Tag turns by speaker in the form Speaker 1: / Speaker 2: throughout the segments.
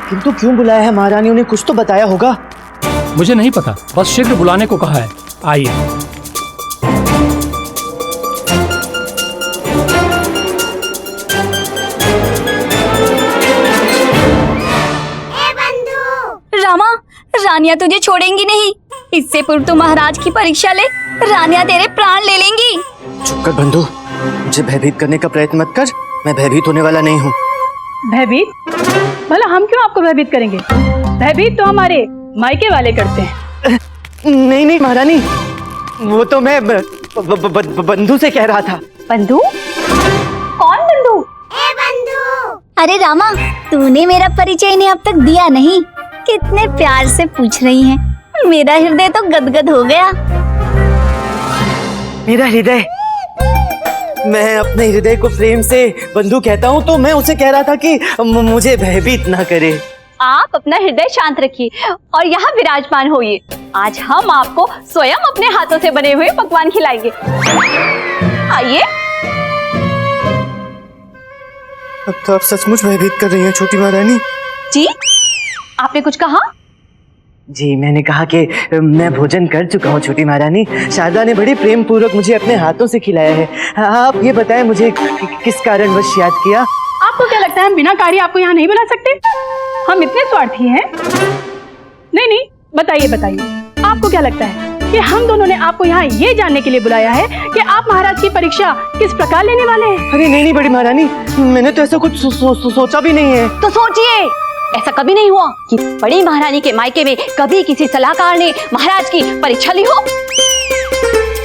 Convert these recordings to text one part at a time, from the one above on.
Speaker 1: किंतु क्यों बुलाया है महारानी? उन्हें कुछ तो बताया होगा।
Speaker 2: मुझे नहीं पता, बस शीघ्र बुलाने को कहा है। आइए।
Speaker 3: रामा, रानिया तुझे छोड़ेंगी नहीं। इससे पूर्व तू महाराज की परीक्षा ले, रानिया तेरे प्राण ले लेंगी।
Speaker 1: चुप कर बंधु, मुझे भयभीत करने का प्रयत्न मत कर। मैं भयभीत होने वाला नहीं हूँ।
Speaker 4: भयभीत? भला हम क्यों आपको भयभीत करेंगे? भयभीत तो हमारे मायके वाले करते हैं।
Speaker 1: नहीं नहीं महारानी, वो तो मैं बंधु से कह रहा था।
Speaker 4: बंधु? कौन बंधु?
Speaker 3: अरे रामा, तूने मेरा परिचय इन्हें अब तक दिया नहीं। कितने प्यार से पूछ रही हैं। मेरा हृदय तो गदगद हो गया।
Speaker 1: मेरा हृदय? मैं अपने हृदय को प्रेम से बंधु कहता हूँ, तो मैं उसे कह रहा था कि मुझे भयभीत ना करे।
Speaker 4: आप अपना हृदय शांत रखिए और यहाँ विराजमान होइए। आज हम आपको स्वयं अपने हाथों से बने हुए पकवान खिलाएंगे। आइए।
Speaker 1: अब तो आप सचमुच भयभीत कर रही हैं छोटी महारानी।
Speaker 4: जी, आपने कुछ कहा?
Speaker 1: जी, मैंने कहा कि मैं भोजन कर चुका हूँ छोटी महारानी। शारदा ने बड़ी प्रेम पूर्वक मुझे अपने हाथों से खिलाया है। आप ये बताएं मुझे किस कारणवश याद किया?
Speaker 4: आपको क्या लगता है हम बिना कार्य आपको यहाँ नहीं बुला सकते? हम इतने स्वार्थी हैं? नहीं नहीं, बताइए बताइए, आपको क्या लगता है कि हम दोनों ने आपको यहाँ ये जानने के लिए बुलाया है कि आप महाराज की परीक्षा किस प्रकार लेने वाले हैं?
Speaker 1: अरे नहीं नहीं बड़ी महारानी, मैंने तो ऐसा कुछ सोचा भी नहीं है।
Speaker 4: तो सोचिए, ऐसा कभी नहीं हुआ कि बड़ी महारानी के मायके में कभी किसी सलाहकार ने महाराज की परीक्षा ली हो?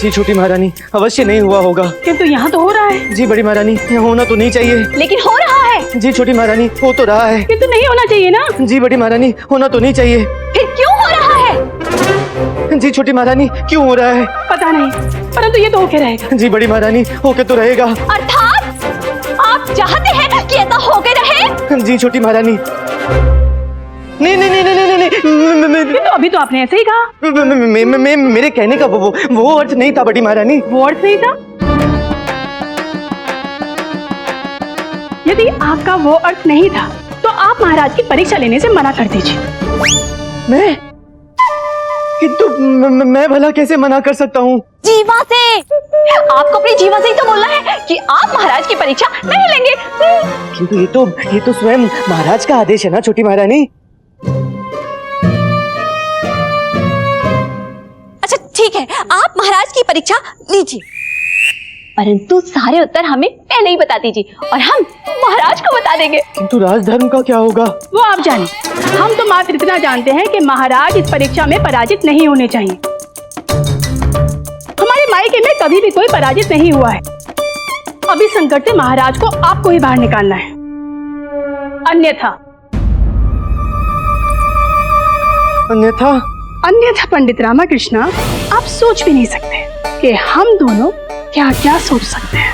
Speaker 1: जी छोटी महारानी, अवश्य नहीं हुआ होगा।
Speaker 4: किंतु यहाँ तो हो रहा है।
Speaker 1: जी बड़ी महारानी, यहाँ होना तो नहीं चाहिए।
Speaker 4: लेकिन हो रहा है।
Speaker 1: जी छोटी महारानी, हो तो रहा है।
Speaker 4: किंतु नहीं होना चाहिए ना?
Speaker 1: जी बड़ी महारानी, होना तो नहीं चाहिए।
Speaker 4: फिर क्यों हो रहा है?
Speaker 1: जी छोटी महारानी, क्यों हो रहा है?
Speaker 4: पता नहीं, परंतु ये तो होके रहेगा।
Speaker 1: जी बड़ी महारानी, होके तो रहेगा।
Speaker 4: अर्थात आप चाहते हैं कि ऐसा होके रहे?
Speaker 1: जी छोटी महारानी। नहीं नहीं नहीं नहीं नहीं,
Speaker 4: तो अभी तो आपने ऐसे ही कहा।
Speaker 1: मेरे कहने का वो अर्थ नहीं था बड़ी महारानी।
Speaker 4: वो अर्थ नहीं था? यदि आपका वो अर्थ नहीं था तो आप महाराज की परीक्षा लेने से मना कर दीजिए।
Speaker 1: मैं? किंतु मैं भला कैसे मना कर सकता हूँ?
Speaker 4: जीवा से। आपको अपनी जीवा से ही तो बोलना है कि आप महाराज की परीक्षा नहीं लेंगे।
Speaker 1: किंतु ये तो स्वयं महाराज का आदेश है ना छोटी महारानी।
Speaker 4: अच्छा ठीक है, आप महाराज की परीक्षा लीजिए, परंतु सारे उत्तर हमें पहले ही बता दीजिए और हम महाराज को बता देंगे।
Speaker 1: किंतु राजधर्म का क्या होगा? वो
Speaker 4: आप जाने, हम तो मात्र इतना जानते हैं कि महाराज इस परीक्षा में पराजित नहीं होने चाहिए। हमारे मायके में कभी भी कोई पराजित नहीं हुआ है। अभी संकट से महाराज को आपको ही बाहर निकालना है, अन्यथा पंडित रामाकृष्ण, आप सोच भी नहीं सकते कि हम दोनों क्या क्या सोच सकते हैं।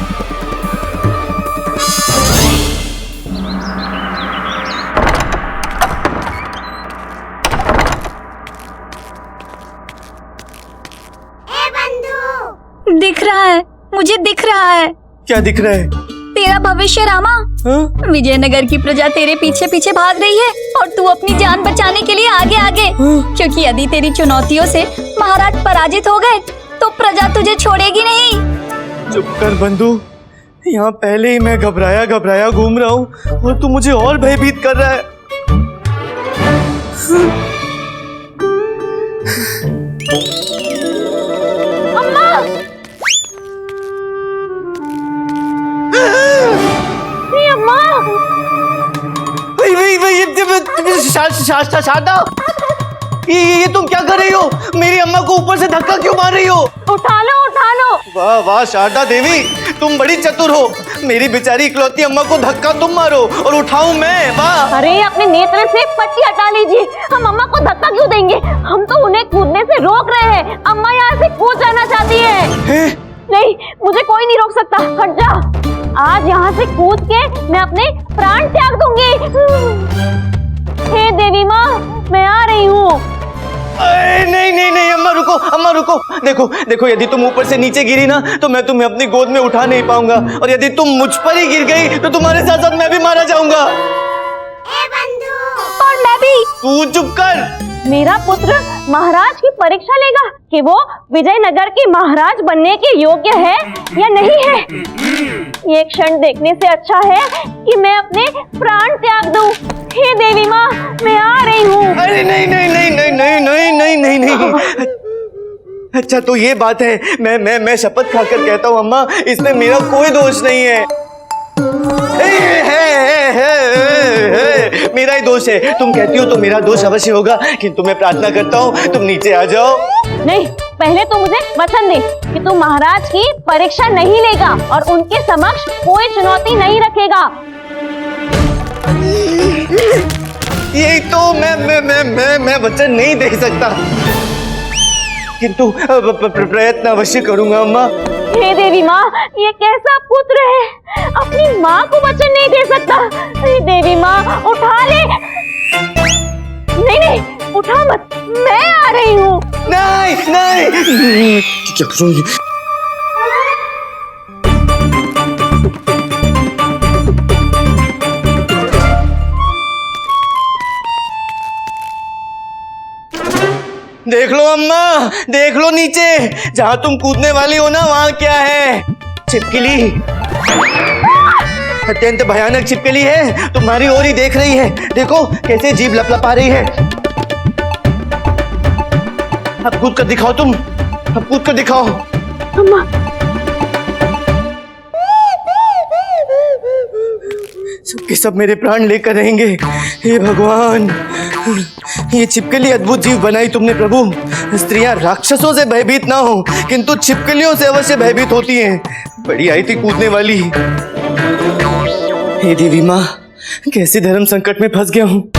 Speaker 3: दिख रहा है, मुझे दिख रहा है।
Speaker 1: क्या दिख रहा है?
Speaker 3: तेरा भविष्य रामा। विजयनगर की प्रजा तेरे पीछे पीछे भाग रही है और तू अपनी जान बचाने के लिए आगे आगे। क्योंकि यदि तेरी चुनौतियों से महाराज पराजित हो गए तो प्रजा तुझे छोड़ेगी नहीं।
Speaker 1: चुप कर बंधु, यहाँ पहले ही मैं घबराया घूम रहा हूँ और तू मुझे और भयभीत कर रहा है। शारदा, ये तुम क्या कर रही हो? मेरी अम्मा को ऊपर से धक्का क्यों मार रही हो?
Speaker 4: उठा लो।
Speaker 1: वाह वाह शारदा देवी, तुम बड़ी चतुर हो। मेरी बेचारी इकलौती अम्मा को धक्का तुम मारो और उठाऊं मैं। वाह।
Speaker 4: अरे अपने नेत्र से पट्टी हटा लीजिए। हम अम्मा को धक्का क्यों देंगे? हम तो उन्हें कूदने से रोक रहे हैं। अम्मा यहाँ से कूद जाना चाहती है। नहीं, मुझे कोई नहीं रोक सकता। हट जा। आज यहाँ से कूद के मैं अपने प्राण त्याग दूंगी। हे देवी माँ, मैं आ रही हूँ।
Speaker 1: नहीं अम्मा रुको। देखो यदि तुम ऊपर से नीचे गिरी ना तो मैं तुम्हें अपनी गोद में उठा नहीं पाऊंगा, और यदि तुम मुझ पर ही गिर गई तो तुम्हारे साथ साथ मैं भी मारा जाऊंगा।
Speaker 3: और अभी।
Speaker 1: तू चुप कर।
Speaker 4: मेरा पुत्र महाराज की परीक्षा लेगा कि वो विजयनगर के महाराज बनने के योग्य है या नहीं है। ये क्षण देखने से अच्छा है कि मैं अपने प्राण त्याग दूं। हे देवी माँ, मैं आ रही हूँ।
Speaker 1: अरे नहीं नहीं नहीं नहीं नहीं नहीं नहीं नहीं नहीं। अच्छा तो ये बात है, मैं शपथ खाकर कहता हूँ अम्मा, इसमें मेरा कोई दोष नहीं है। मेरा ही दोष है। तुम कहती हो तो मेरा दोष अवश्य होगा, किंतु मैं प्रार्थना करता हूँ तुम नीचे आ जाओ।
Speaker 4: नहीं, पहले तो मुझे वचन दे कि तू महाराज की परीक्षा नहीं लेगा और उनके समक्ष कोई चुनौती नहीं रखेगा।
Speaker 1: यही तो मैं वचन नहीं दे सकता, किंतु प्रयत्न अवश्य करूंगा अम्मा।
Speaker 4: हे देवी माँ, ये कैसा पुत्र है, अपनी माँ को वचन नहीं दे सकता। हे देवी माँ, उठा ले। नहीं नहीं, उठा मत, मैं आ रही हूँ।
Speaker 1: नहीं नहीं, क्या करूं? देख लो अम्मा, देख लो नीचे, जहां तुम कूदने वाली हो ना वहां क्या है? छिपकली, अत्यंत भयानक छिपकली है, तुम्हारी ओर ही देख रही है। देखो कैसे जीभ लपलपा रही है। अब कूद कर दिखाओ तुम, अब कूद कर दिखाओ।
Speaker 4: अम्मा,
Speaker 1: सबके सब मेरे प्राण लेकर रहेंगे। हे भगवान, ये छिपकली अद्भुत जीव बनाई तुमने प्रभु। स्त्रियां राक्षसों से भयभीत ना हो, किंतु छिपकलियों से अवश्य भयभीत होती हैं। बड़ी आई थी कूदने वाली। हे देवी माँ, कैसे धर्म संकट में फंस गया हूँ।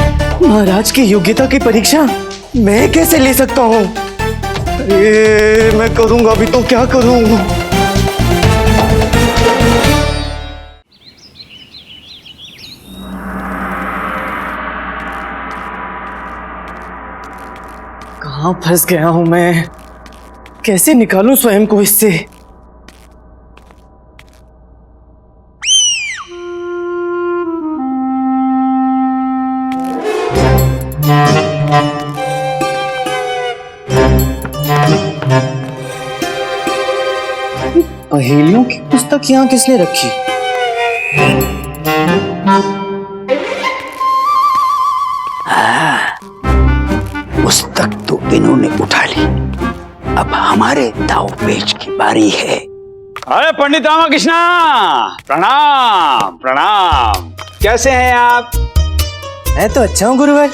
Speaker 1: महाराज की योग्यता की परीक्षा मैं कैसे ले सकता हूँ? अरे मैं करूंगा अभी तो क्या करूँ? कहाँ फंस गया हूं मैं? कैसे निकालूं स्वयं को इससे? पहेलियों की पुस्तक यहाँ किसने रखी?
Speaker 5: पुस्तक तो इन्होंने उठा ली, अब हमारे दाव पेच की बारी है।
Speaker 6: अरे पंडित रामकृष्ण, प्रणाम प्रणाम। कैसे हैं आप?
Speaker 1: मैं तो अच्छा हूँ गुरुवर,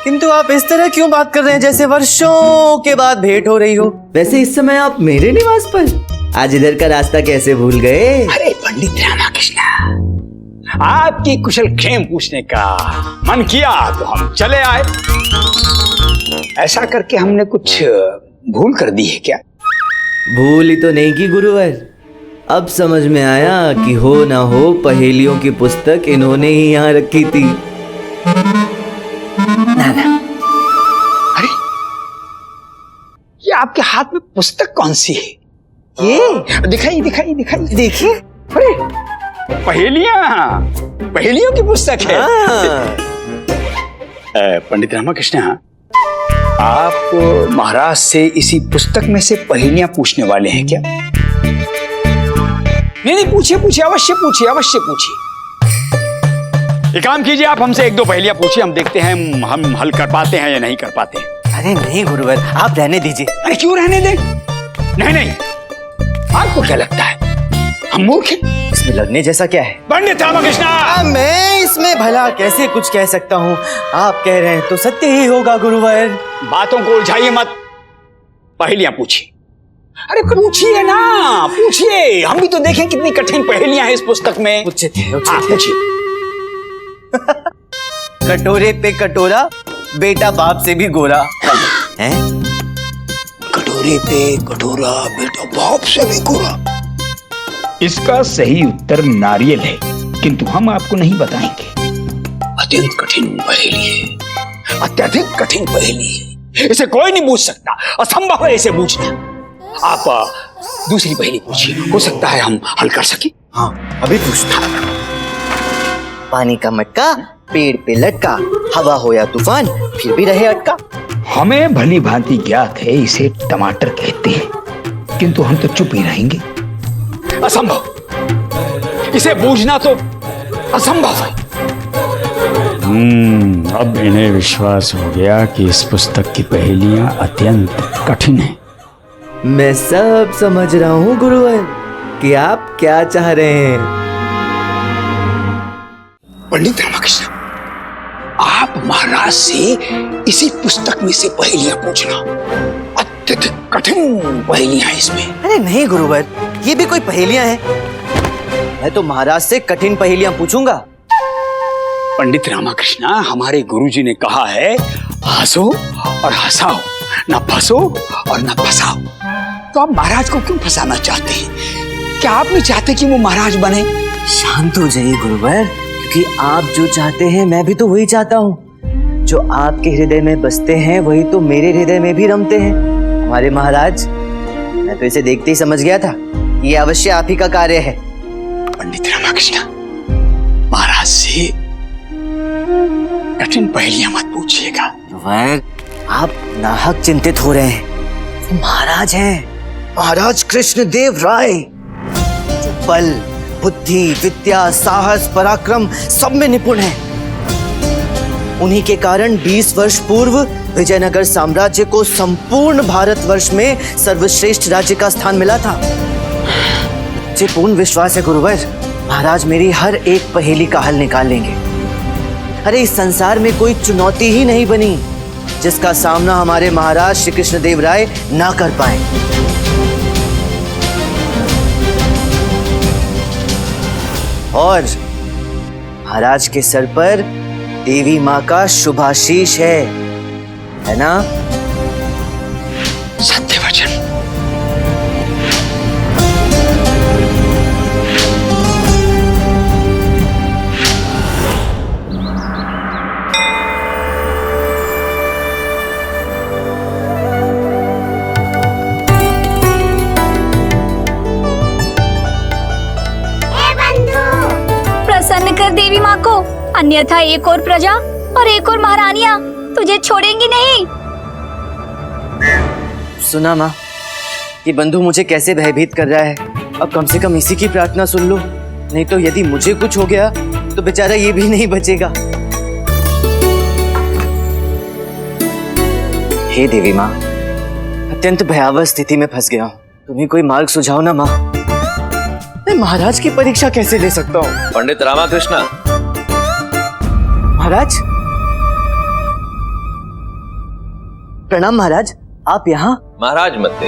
Speaker 1: किंतु आप इस तरह क्यों बात कर रहे हैं जैसे वर्षों के बाद भेंट हो रही हो? वैसे इस समय आप मेरे निवास पर, आज इधर का रास्ता कैसे भूल गए?
Speaker 5: अरे पंडित रामकृष्ण,
Speaker 6: आपकी कुशल क्षेम पूछने का मन किया तो हम चले आए। ऐसा करके हमने कुछ भूल कर दी है क्या?
Speaker 1: भूल ही तो नहीं की गुरुवर, अब समझ में आया कि हो ना हो पहेलियों की पुस्तक इन्होंने ही यहाँ रखी थी।
Speaker 5: ना ना,
Speaker 6: अरे ये आपके हाथ में पुस्तक कौन सी है?
Speaker 1: ये
Speaker 6: दिखाइए दिखाइए दिखाइए।
Speaker 1: देखिए,
Speaker 6: अरे पहेलियों की पुस्तक है। पंडित रामकृष्ण, आप महाराज से इसी पुस्तक में से पहेलियां पूछने वाले हैं क्या? नहीं पूछिए पूछिए, अवश्य पूछिए अवश्य पूछिए। एक काम कीजिए, आप हमसे एक दो पहेलियां पूछिए, हम देखते हैं हम हल कर पाते हैं या नहीं कर पाते हैं।
Speaker 1: अरे नहीं गुरुवर, आप रहने दीजिए।
Speaker 6: अरे क्यों रहने दें? नहीं, आपको क्या लगता है हम मूर्ख हैं?
Speaker 1: इसमें लगने जैसा क्या है?
Speaker 6: पंडित रामकृष्ण,
Speaker 1: मैं इसमें भला कैसे कुछ कह सकता हूँ? आप कह रहे हैं तो सत्य ही होगा गुरुवर।
Speaker 6: बातों को उलझाइए मत, पहेलियां पूछिए। अरे पूछिए ना, पूछिए, हम भी तो देखें कितनी कठिन पहेलियां हैं इस पुस्तक में।
Speaker 1: पूछिए
Speaker 6: पूछिए।
Speaker 1: कटोरे पे कटोरा, बेटा बाप से भी गोरा है।
Speaker 5: कटोरे पे कटोरा, बेटा बाप से भी गोरा।
Speaker 6: इसका सही उत्तर नारियल है, किंतु हम आपको नहीं बताएंगे।
Speaker 5: अत्यंत कठिन पहेली है,
Speaker 6: अत्यधिक कठिन पहेली है, इसे कोई नहीं पूछ सकता, असंभव है इसे पूछना। आप दूसरी पहेली पूछिए, हो सकता है हम हल कर सके।
Speaker 1: हाँ, अभी पूछता। पानी का मटका पेड़ पे लटका, हवा हो या तूफान फिर भी रहे अटका।
Speaker 5: हमें भली भांति ज्ञात है इसे टमाटर कहते हैं, किंतु हम तो चुप ही रहेंगे।
Speaker 6: असंभव, इसे बूझना तो असंभव है।
Speaker 7: अब इन्हें विश्वास हो गया कि इस पुस्तक की पहेलियां अत्यंत कठिन हैं।
Speaker 1: मैं सब समझ रहा हूँ गुरुवर कि आप क्या चाह रहे हैं।
Speaker 6: पंडित रामकृष्ण, आप महाराज से इसी पुस्तक में से पहेलियां पूछना। अत्यधिक कठिन पहेलियां हैं इसमें।
Speaker 1: अरे नहीं गुरुवर, ये भी कोई पहेलियां हैं? मैं तो महाराज से कठिन पहेलियां पूछूंगा।
Speaker 6: पंडित रामकृष्ण, हमारे गुरुजी ने कहा है हंसो और हंसाओ, न फंसो और न फंसाओ। तो आप महाराज को क्यों फंसाना चाहते हैं? क्या आप नहीं चाहते कि वो महाराज बने?
Speaker 1: शांत हो जाइए गुरुवर, क्योंकि आप जो चाहते हैं मैं भी तो वही चाहता हूँ। जो आपके हृदय में बसते हैं वही तो मेरे हृदय में भी रमते हैं हमारे महाराज। मैं तो इसे देखते ही समझ गया था, ये अवश्य आप ही का कार्य है।
Speaker 6: पंडित रामकृष्ण, महाराज से कठिन पहेलियां मत पूछिएगा।
Speaker 1: गुरुवर, आप नाहक चिंतित हो रहे हैं। महाराज हैं, महाराज कृष्णदेव राय, जो बल, बुद्धि, विद्या, साहस, पराक्रम सब में निपुण हैं। उन्हीं के कारण 20 वर्ष पूर्व विजयनगर साम्राज्य को संपूर्ण भारतवर्ष में सर्वश्रेष्ठ राज्य का स्थान मिला था। मुझे पूर्ण विश्वास है गुरुवर, महाराज मेरी हर एक पहेली का हल निकाल लेंगे। अरे इस संसार में कोई चुनौती ही नहीं बनी जिसका सामना हमारे महाराज श्री कृष्णदेव राय ना कर पाए। और महाराज के सर पर देवी माँ का शुभाशीष है ना?
Speaker 6: सत्य वचन।
Speaker 3: प्रसन्न कर देवी माँ को, अन्यथा एक और प्रजा और एक और महारानियां तुझे छोड़ेंगी नहीं।
Speaker 1: सुना माँ, ये बंधु मुझे कैसे भयभीत कर रहा है। अब कम से कम इसी की प्रार्थना सुन लो, नहीं तो यदि मुझे कुछ हो गया तो बेचारा ये भी नहीं बचेगा। हे देवी माँ, अत्यंत भयावह स्थिति में फंस गया हूँ, तुम्हें कोई मार्ग सुझाओ ना माँ। मैं महाराज की परीक्षा कैसे ले सकता हूँ?
Speaker 8: पंडित रामकृष्ण।
Speaker 1: महाराज, प्रणाम महाराज, आप यहाँ?
Speaker 8: महाराज मत दे,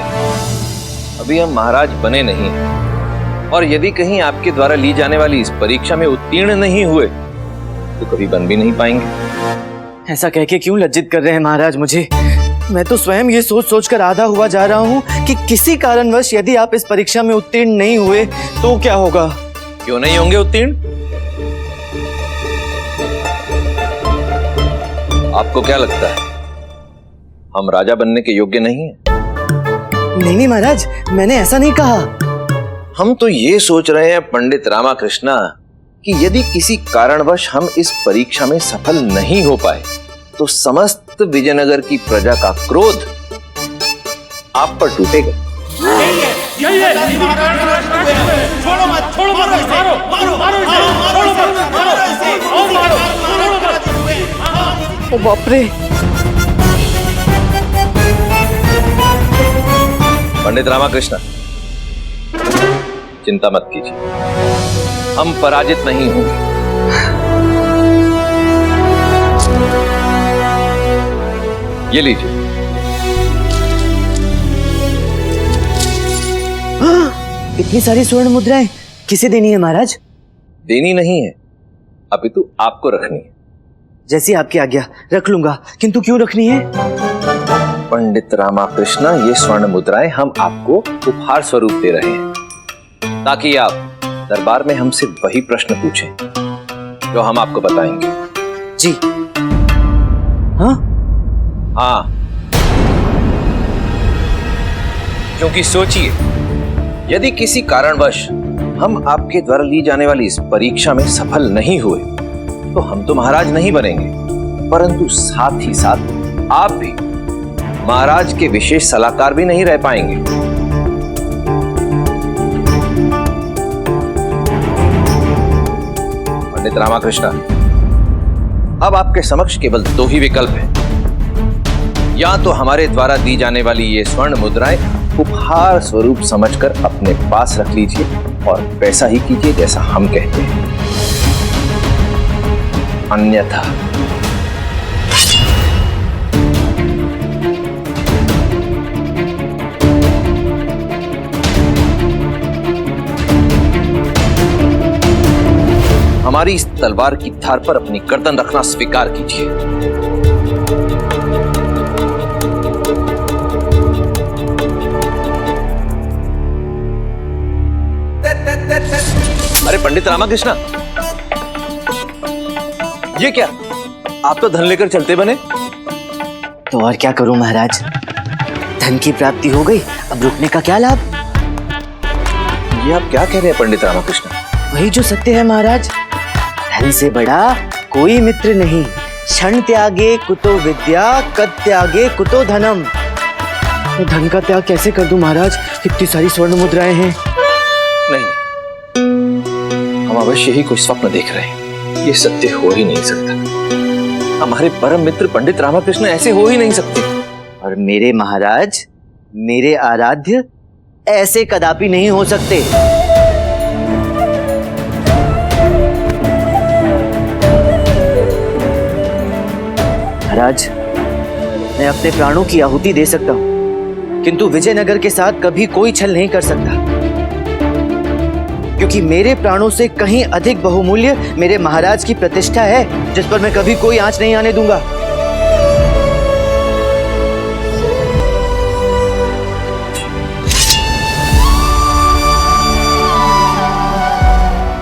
Speaker 8: अभी हम महाराज बने नहीं हैं, और यदि कहीं आपके द्वारा ली जाने वाली इस परीक्षा में उत्तीर्ण नहीं हुए तो कभी बन भी नहीं पाएंगे।
Speaker 1: ऐसा कह के क्यों लज्जित कर रहे हैं महाराज मुझे? मैं तो स्वयं ये सोच सोचकर आधा हुआ जा रहा हूँ कि किसी कारणवश यदि आप इस परीक्षा में उत्तीर्ण नहीं हुए तो क्या होगा?
Speaker 8: क्यों नहीं होंगे उत्तीर्ण? आपको क्या लगता है हम राजा बनने के योग्य नहीं हैं?
Speaker 1: नहीं महाराज, मैंने ऐसा नहीं कहा।
Speaker 8: हम तो ये सोच रहे हैं पंडित रामकृष्ण कि यदि किसी कारणवश हम इस परीक्षा में सफल नहीं हो पाए तो समस्त विजयनगर की प्रजा का क्रोध आप पर टूटेगा।
Speaker 1: ओ बाप रे!
Speaker 8: पंडित रामकृष्ण, चिंता मत कीजिए, हम पराजित नहीं होंगे। ये लीजिए।
Speaker 1: इतनी सारी स्वर्ण मुद्राएं किसे देनी है महाराज?
Speaker 8: देनी नहीं है, अपितु आपको रखनी है।
Speaker 1: जैसी आपकी आज्ञा, रख लूंगा, किंतु क्यों रखनी है?
Speaker 8: पंडित रामकृष्ण, ये स्वर्ण मुद्राएं हम आपको उपहार स्वरूप दे रहे हैं ताकि आप दरबार में हमसे वही प्रश्न पूछें जो हम आपको बताएंगे।
Speaker 1: जी हाँ?
Speaker 8: हाँ, क्योंकि सोचिए, यदि किसी कारणवश हम आपके द्वारा ली जाने वाली इस परीक्षा में सफल नहीं हुए तो हम तो महाराज नहीं बनेंगे, परंतु साथ ही साथ आप भी महाराज के विशेष सलाहकार भी नहीं रह पाएंगे। पंडित रामाकृष्ण, अब आपके समक्ष केवल दो ही विकल्प हैं। या तो हमारे द्वारा दी जाने वाली ये स्वर्ण मुद्राएं उपहार स्वरूप समझकर अपने पास रख लीजिए और वैसा ही कीजिए जैसा हम कहते हैं, अन्यथा हमारी इस तलवार की धार पर अपनी गर्दन रखना स्वीकार कीजिए। अरे पंडित रामाकृष्ण, ये क्या? आप तो धन लेकर चलते बने।
Speaker 1: तो और क्या करूं महाराज, धन की प्राप्ति हो गई, अब रुकने का क्या लाभ।
Speaker 8: ये आप क्या कह रहे हैं पंडित रामाकृष्ण?
Speaker 1: वही जो सत्य है महाराज, धन से बड़ा कोई मित्र नहीं। क्षण त्यागे कुतो विद्या, कद त्यागे कुतो धनम। तो धन का त्याग कैसे कर दूं महाराज, इतनी सारी स्वर्ण मुद्राएं हैं।
Speaker 8: नहीं, हम अवश्य ही कोई स्वप्न देख रहे हैं, ये सत्य हो ही नहीं सकता। हमारे परम मित्र पंडित रामाकृष्ण ऐसे हो ही नहीं सकते।
Speaker 1: और मेरे महाराज, मेरे आराध्य ऐसे कदापि नहीं हो सकते। महाराज, मैं अपने प्राणों की आहुति दे सकता हूं, किंतु विजयनगर के साथ कभी कोई छल नहीं कर सकता, क्योंकि मेरे प्राणों से कहीं अधिक बहुमूल्य मेरे महाराज की प्रतिष्ठा है, जिस पर मैं कभी कोई आंच नहीं आने दूंगा।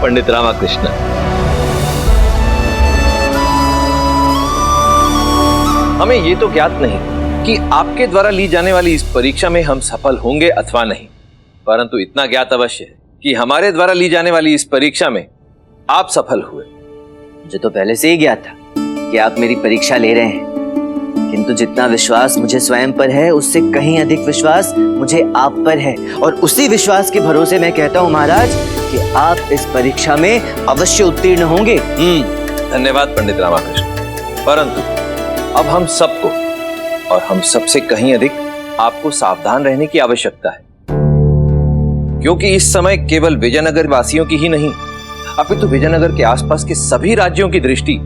Speaker 8: पंडित रामाकृष्ण, हमें ये तो ज्ञात नहीं कि आपके द्वारा ली जाने वाली इस परीक्षा में हम सफल होंगे अथवा नहीं, परंतु इतना ज्ञात अवश्य है कि हमारे द्वारा ली जाने वाली इस परीक्षा में आप सफल हुए।
Speaker 1: मुझे तो पहले से ही ज्ञात था कि आप मेरी परीक्षा ले रहे हैं, किंतु जितना विश्वास मुझे स्वयं पर है, उससे कहीं अधिक विश्वास मुझे आप पर है। और उसी विश्वास के भरोसे मैं कहता हूँ महाराज कि आप इस परीक्षा में अवश्य उत्तीर्ण होंगे।
Speaker 8: धन्यवाद पंडित रामाकृष्ण, परंतु अब हम सबको और हम सबसे कहीं अधिक आपको सावधान रहने की आवश्यकता है, क्योंकि इस समय केवल विजयनगर वासियों की ही नहीं, अपितु विजयनगर के आसपास के सभी राज्यों की दृष्टि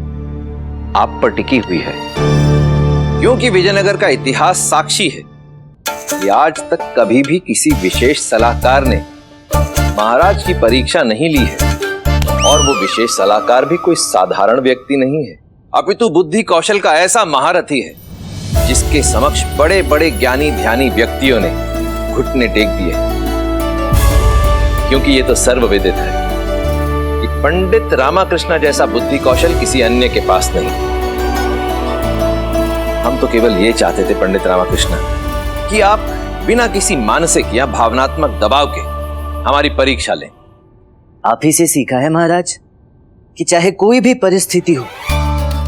Speaker 8: आप पर टिकी हुई है। क्योंकि विजयनगर का इतिहास साक्षी है कि आज तक कभी भी किसी विशेष सलाहकार ने महाराज की परीक्षा नहीं ली है, और वो विशेष सलाहकार भी कोई साधारण व्यक्ति नहीं है, अपितु बुद्धि कौशल का ऐसा महारथी है जिसके समक्ष बड़े बड़े ज्ञानी ध्यानी व्यक्तियों ने घुटने टेक दिए। क्योंकि ये तो सर्वविदित है कि पंडित रामाकृष्ण जैसा बुद्धि कौशल किसी अन्य के पास नहीं। हम तो केवल ये चाहते थे पंडित रामाकृष्ण कि आप बिना किसी मानसिक या भावनात्मक दबाव के हमारी परीक्षा लें।
Speaker 1: आप ही से सीखा है महाराज कि चाहे कोई भी परिस्थिति हो,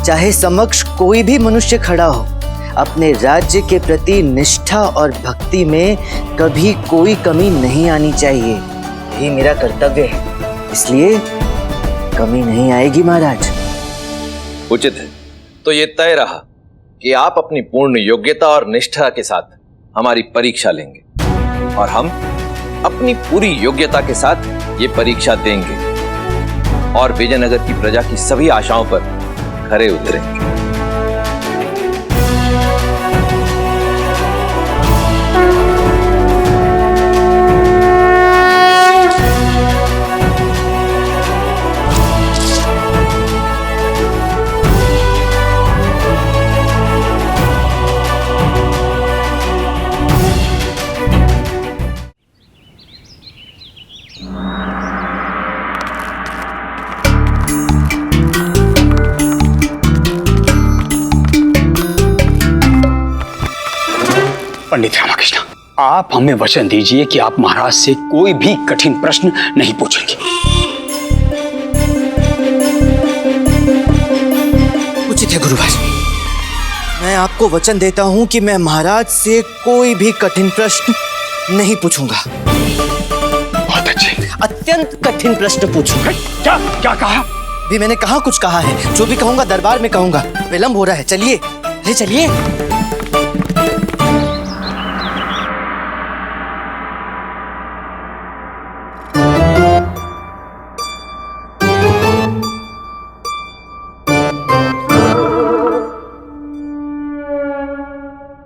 Speaker 1: चाहे समक्ष कोई भी मनुष्य खड़ा हो, अपने राज्य के प्रति निष्ठा और भक्ति में कभी कोई कमी नहीं आनी चाहिए। यही मेरा कर्तव्य है, इसलिए कमी नहीं आएगी महाराज।
Speaker 8: उचित है, तो ये तय रहा कि आप अपनी पूर्ण योग्यता और निष्ठा के साथ हमारी परीक्षा लेंगे, और हम अपनी पूरी योग्यता के साथ ये परीक्षा देंगे और विजयनगर की प्रजा की सभी आशाओं पर खरे उतरेंगे।
Speaker 6: पंडित रामाकृष्ण, आप हमें वचन दीजिए कि आप महाराज से कोई भी कठिन प्रश्न नहीं पूछेंगे।
Speaker 1: गुरुवर, मैं आपको वचन देता हूं कि मैं महाराज से कोई भी कठिन प्रश्न नहीं पूछूंगा।
Speaker 6: बहुत अच्छे।
Speaker 1: अत्यंत कठिन प्रश्न पूछूंगा।
Speaker 6: क्या क्या कहा?
Speaker 1: भी मैंने कहा कुछ कहा है, जो भी कहूंगा दरबार में कहूंगा। विलंब हो रहा है, चलिए। अरे चलिए।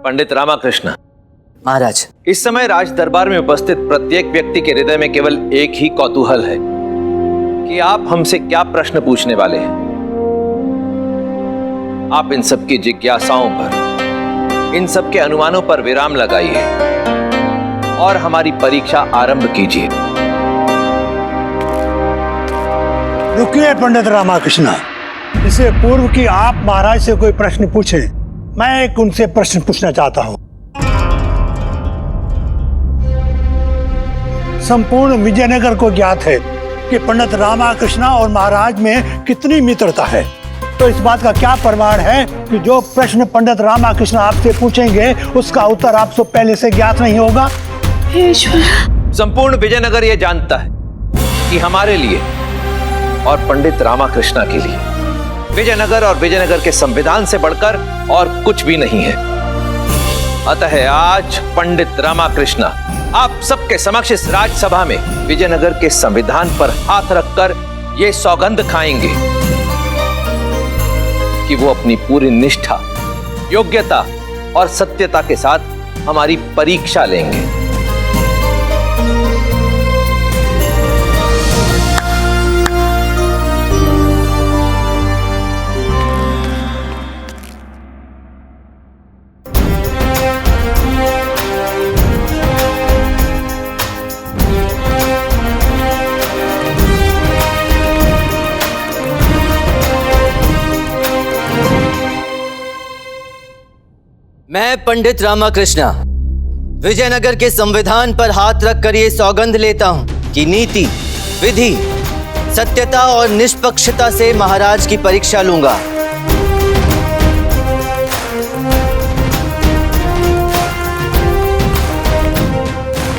Speaker 8: पंडित रामाकृष्ण
Speaker 1: महाराज,
Speaker 8: इस समय राज दरबार में उपस्थित प्रत्येक व्यक्ति के हृदय में केवल एक ही कौतूहल है कि आप हमसे क्या प्रश्न पूछने वाले हैं। आप इन सब की जिज्ञासाओं पर, इन सब के अनुमानों पर विराम लगाइए और हमारी परीक्षा आरंभ कीजिए।
Speaker 9: रुकिए पंडित रामाकृष्ण, इससे पूर्व कि आप महाराज से कोई प्रश्न पूछें, मैं एक उनसे प्रश्न पूछना चाहता हूं। संपूर्ण विजयनगर को ज्ञात है कि पंडित रामाकृष्ण और महाराज में कितनी मित्रता है, तो इस बात का क्या प्रमाण है कि जो प्रश्न पंडित रामाकृष्ण आपसे पूछेंगे उसका उत्तर आपसे पहले से ज्ञात नहीं होगा?
Speaker 8: संपूर्ण विजयनगर यह जानता है कि हमारे लिए और पंडित रामाकृष्ण के लिए विजयनगर और विजयनगर के संविधान से बढ़कर और कुछ भी नहीं है। अतः आज पंडित रामाकृष्ण आप सबके समक्ष इस राजसभा में विजयनगर के संविधान पर हाथ रखकर ये सौगंध खाएंगे कि वो अपनी पूरी निष्ठा, योग्यता और सत्यता के साथ हमारी परीक्षा लेंगे।
Speaker 1: मैं पंडित रामाकृष्ण विजयनगर के संविधान पर हाथ रखकर ये सौगंध लेता हूं कि नीति, विधि, सत्यता और निष्पक्षता से महाराज की परीक्षा लूंगा।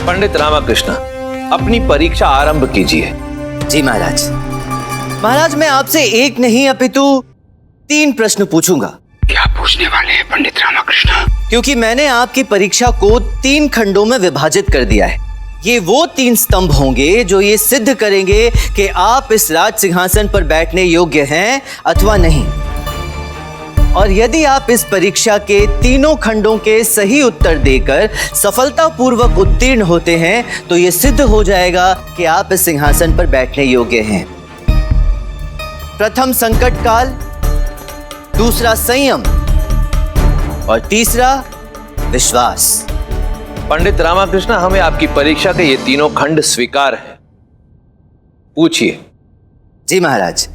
Speaker 8: पंडित रामाकृष्ण, अपनी परीक्षा आरंभ कीजिए।
Speaker 1: जी महाराज। महाराज, मैं आपसे एक नहीं अपितु 3 प्रश्न पूछूंगा।
Speaker 6: क्या पूछने वाले हैं पंडित रामाकृष्ण?
Speaker 1: क्योंकि मैंने आपकी परीक्षा को 3 खंडों में विभाजित कर दिया है। ये वो 3 स्तंभ होंगे जो ये सिद्ध करेंगे कि आप इस राज सिंहासन पर बैठने योग्य हैं अथवा नहीं। और यदि आप इस परीक्षा के तीनों खंडों के सही उत्तर देकर सफलतापूर्वक उत्तीर्ण होते हैं तो ये सिद्ध हो जाएगा कि आप इस सिंहासन पर बैठने योग्य हैं। प्रथम संकट काल, दूसरा संयम और तीसरा विश्वास।
Speaker 8: पंडित रामाकृष्ण, हमें आपकी परीक्षा के ये तीनों खंड स्वीकार है। पूछिए।
Speaker 1: जी महाराज,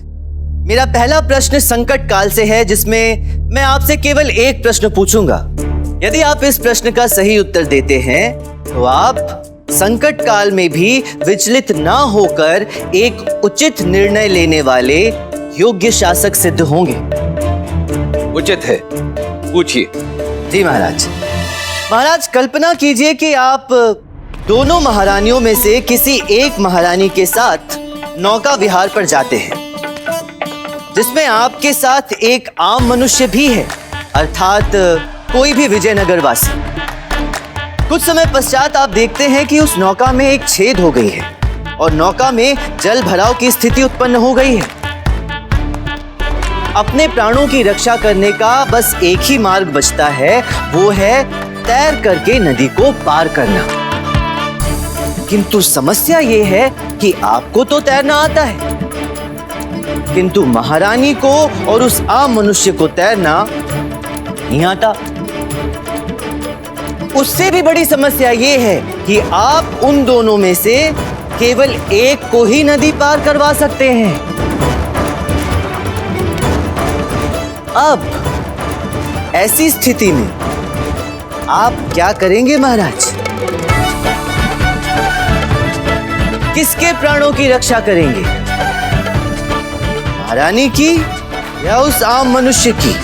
Speaker 1: मेरा पहला प्रश्न संकट काल से है, जिसमें मैं आपसे केवल एक प्रश्न पूछूंगा। यदि आप इस प्रश्न का सही उत्तर देते हैं तो आप संकट काल में भी विचलित ना होकर एक उचित निर्णय लेने वाले योग्य शासक सिद्ध होंगे।
Speaker 8: उचित है, पूछिए।
Speaker 1: जी महाराज। महाराज, कल्पना कीजिए कि आप दोनों महारानियों में से किसी एक महारानी के साथ नौका विहार पर जाते हैं, जिसमें आपके साथ एक आम मनुष्य भी है, अर्थात कोई भी विजयनगर वासी। कुछ समय पश्चात आप देखते हैं कि उस नौका में एक छेद हो गई है और नौका में जल भराव की स्थिति उत्पन्न हो गई है। अपने प्राणों की रक्षा करने का बस एक ही मार्ग बचता है, वो है तैर करके नदी को पार करना। किंतु समस्या ये है कि आपको तो तैरना आता है, किंतु महारानी को और उस आम मनुष्य को तैरना नहीं आता। उससे भी बड़ी समस्या ये है कि आप उन दोनों में से केवल एक को ही नदी पार करवा सकते हैं। अब ऐसी स्थिति में आप क्या करेंगे महाराज? किसके प्राणों की रक्षा करेंगे? महारानी की या उस आम मनुष्य की?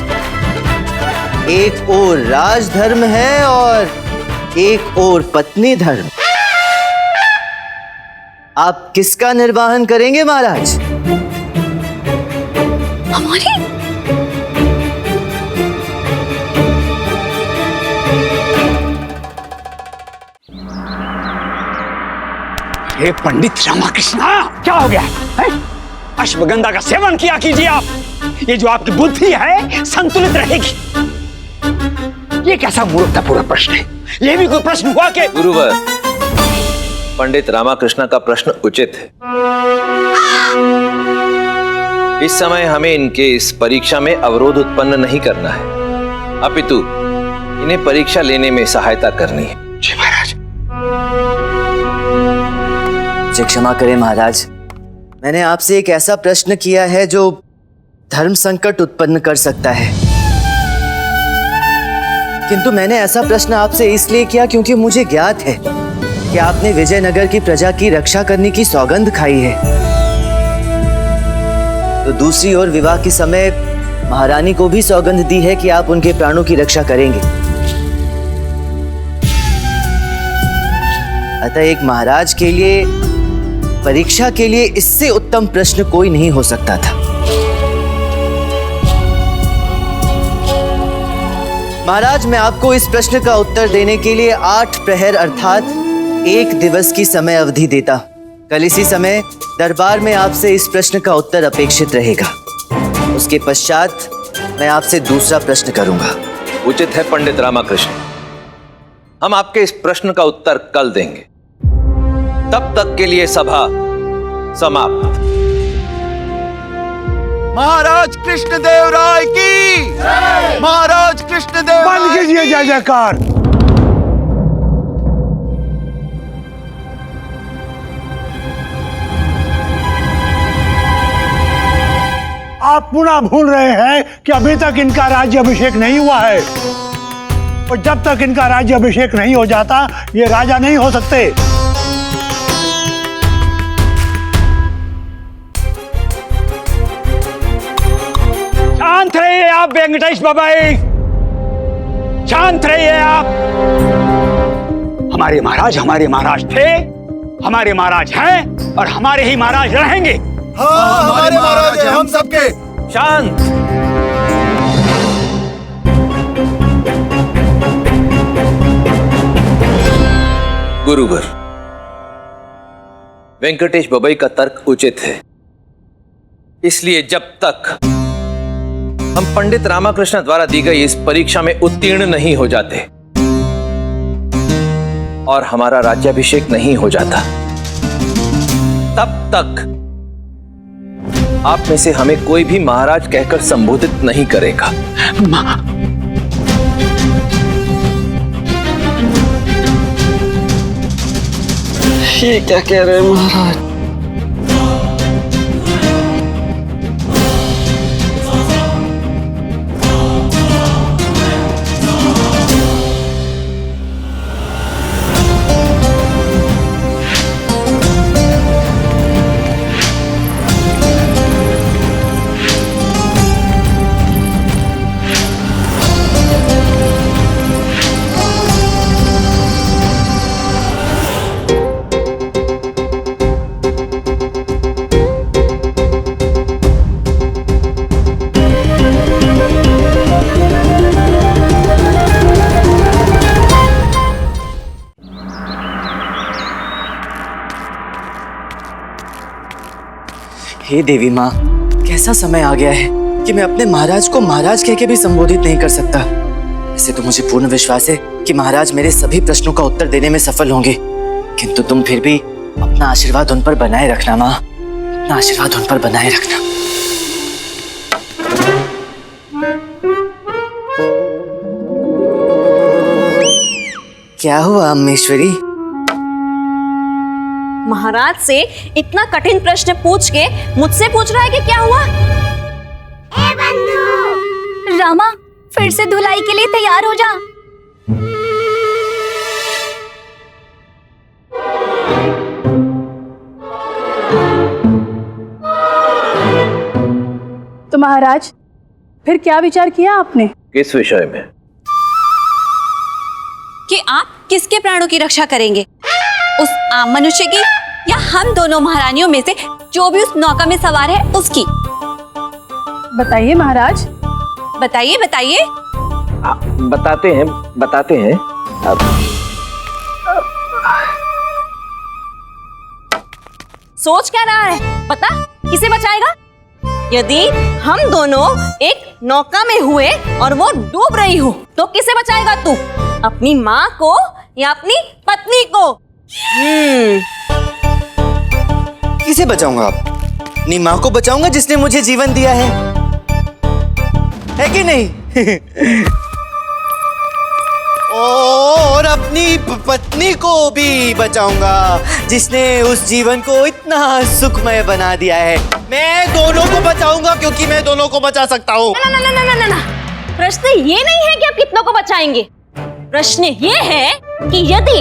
Speaker 1: एक ओर राजधर्म है और एक ओर पत्नी धर्म। आप किसका निर्वाहन करेंगे महाराज?
Speaker 3: हमारी?
Speaker 6: हे पंडित रामाकृष्णा, क्या हो गया है? अश्वगंधा का सेवन किया कीजिए आप। ये जो आपकी बुद्धि है संतुलित रहेगी। ये कैसा मूर्खतापूर्ण प्रश्न है? ये भी कोई प्रश्न हुआ कि?
Speaker 8: गुरुवर, पंडित रामाकृष्ण का प्रश्न उचित है। इस समय हमें इनके इस परीक्षा में अवरोध उत्पन्न नहीं करना है, अपितु इन्हें परीक्षा लेने में सहायता करनी है।
Speaker 6: जी महाराज।
Speaker 1: मुझे क्षमा करें महाराज, मैंने आपसे एक ऐसा प्रश्न किया है जो धर्म संकट उत्पन्न कर सकता है। किंतु मैंने ऐसा प्रश्न आपसे इसलिए किया क्योंकि मुझे ज्ञात है कि आपने विजयनगर की प्रजा की रक्षा करने की सौगंध खाई है। तो दूसरी ओर विवाह के समय महारानी को भी सौगंध दी है कि आप उनके प्राणों की रक्षा करेंगे। अतः एक महाराज के लिए परीक्षा के लिए इससे उत्तम प्रश्न कोई नहीं हो सकता था। महाराज, मैं आपको इस प्रश्न का उत्तर देने के लिए 8 प्रहर अर्थात 1 दिवस की समय अवधि देता। कल इसी समय दरबार में आपसे इस प्रश्न का उत्तर अपेक्षित रहेगा। उसके पश्चात मैं आपसे दूसरा प्रश्न करूंगा।
Speaker 8: उचित है पंडित रामाकृष्ण, हम आपके इस प्रश्न का उत्तर कल देंगे। तब तक के लिए सभा समाप्त।
Speaker 1: महाराज कृष्णदेव राय की, महाराज कृष्णदेव।
Speaker 9: बंद कीजिए जय जयकार। आप पुनः भूल रहे हैं कि अभी तक इनका राज्य अभिषेक नहीं हुआ है, और जब तक इनका राज्य अभिषेक नहीं हो जाता ये राजा नहीं हो सकते।
Speaker 6: शांत रहिए आप वेंकटेश बाबा, शांत रहिए आप। हमारे महाराज थे, हमारे महाराज हैं और हमारे ही महाराज रहेंगे।
Speaker 1: हाँ, हमारे महाराज हैं हम सबके।
Speaker 8: शांत। गुरुवर, वेंकटेश बबई का तर्क उचित है। इसलिए जब तक हम पंडित रामाकृष्ण द्वारा दी गई इस परीक्षा में उत्तीर्ण नहीं हो जाते और हमारा राज्याभिषेक नहीं हो जाता, तब तक आप में से हमें कोई भी महाराज कहकर संबोधित नहीं करेगा।
Speaker 1: ये क्या कह रहे हैं महाराज? हे देवी माँ, कैसा समय आ गया है कि मैं अपने महाराज को महाराज कह के भी संबोधित नहीं कर सकता। ऐसे तो मुझे पूर्ण विश्वास है कि महाराज मेरे सभी प्रश्नों का उत्तर देने में सफल होंगे, किंतु तुम फिर भी अपना आशीर्वाद उन पर बनाए रखना माँ, अपना आशीर्वाद उन पर बनाए रखना। क्या हुआ अम्मेश्वरी?
Speaker 4: महाराज से इतना कठिन प्रश्न पूछ के मुझसे पूछ रहा है कि क्या हुआ?
Speaker 3: रामा, फिर से धुलाई के लिए तैयार हो जा।
Speaker 10: तो महाराज, फिर क्या विचार किया आपने?
Speaker 8: किस विषय में?
Speaker 10: कि आप किसके प्राणों की रक्षा करेंगे, उस आम मनुष्य की या हम दोनों महारानियों में से जो भी उस नौका में सवार है उसकी?
Speaker 4: बताइए महाराज।
Speaker 10: बताइए बताइए।
Speaker 8: बताते हैं।
Speaker 10: सोच क्या रहा है? पता किसे बचाएगा? यदि हम दोनों एक नौका में हुए और वो डूब रही हो तो किसे बचाएगा तू? अपनी माँ को या अपनी पत्नी को?
Speaker 1: किसे बचाऊंगा आप? अपनी माँ को बचाऊंगा जिसने मुझे जीवन दिया है कि नहीं? और अपनी पत्नी को भी बचाऊंगा जिसने उस जीवन को इतना सुखमय बना दिया है। मैं दोनों को बचाऊंगा क्योंकि मैं दोनों को बचा सकता हूँ।
Speaker 10: ना ना ना ना ना ना, प्रश्न ये नहीं है कि आप कितनों को बचाएंगे। प्रश्न ये है कि यदि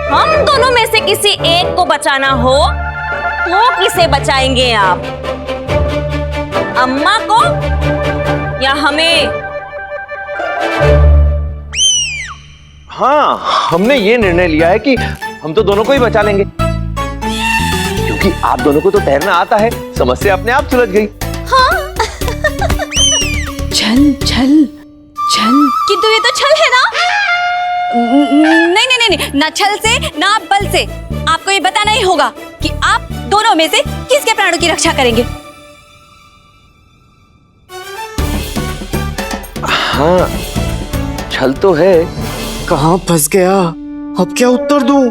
Speaker 10: हम दोनों में से किसी एक को बचाना हो तो किसे बचाएंगे आप? अम्मा को या हमें?
Speaker 8: हाँ, हमने ये निर्णय लिया है कि हम तो दोनों को ही बचा लेंगे, क्योंकि आप दोनों को तो तैरना आता है। समस्या अपने आप सुलझ गई।
Speaker 10: हाँ। छल छल छल, किंतु ये तो छल है ना? नहीं नहीं नहीं, ना छल से ना बल से। आपको ये बताना ही होगा कि आप दोनों में से किसके प्राणों की रक्षा करेंगे।
Speaker 8: हाँ, छल तो है।
Speaker 1: कहाँ फंस गया? अब क्या उत्तर दूं?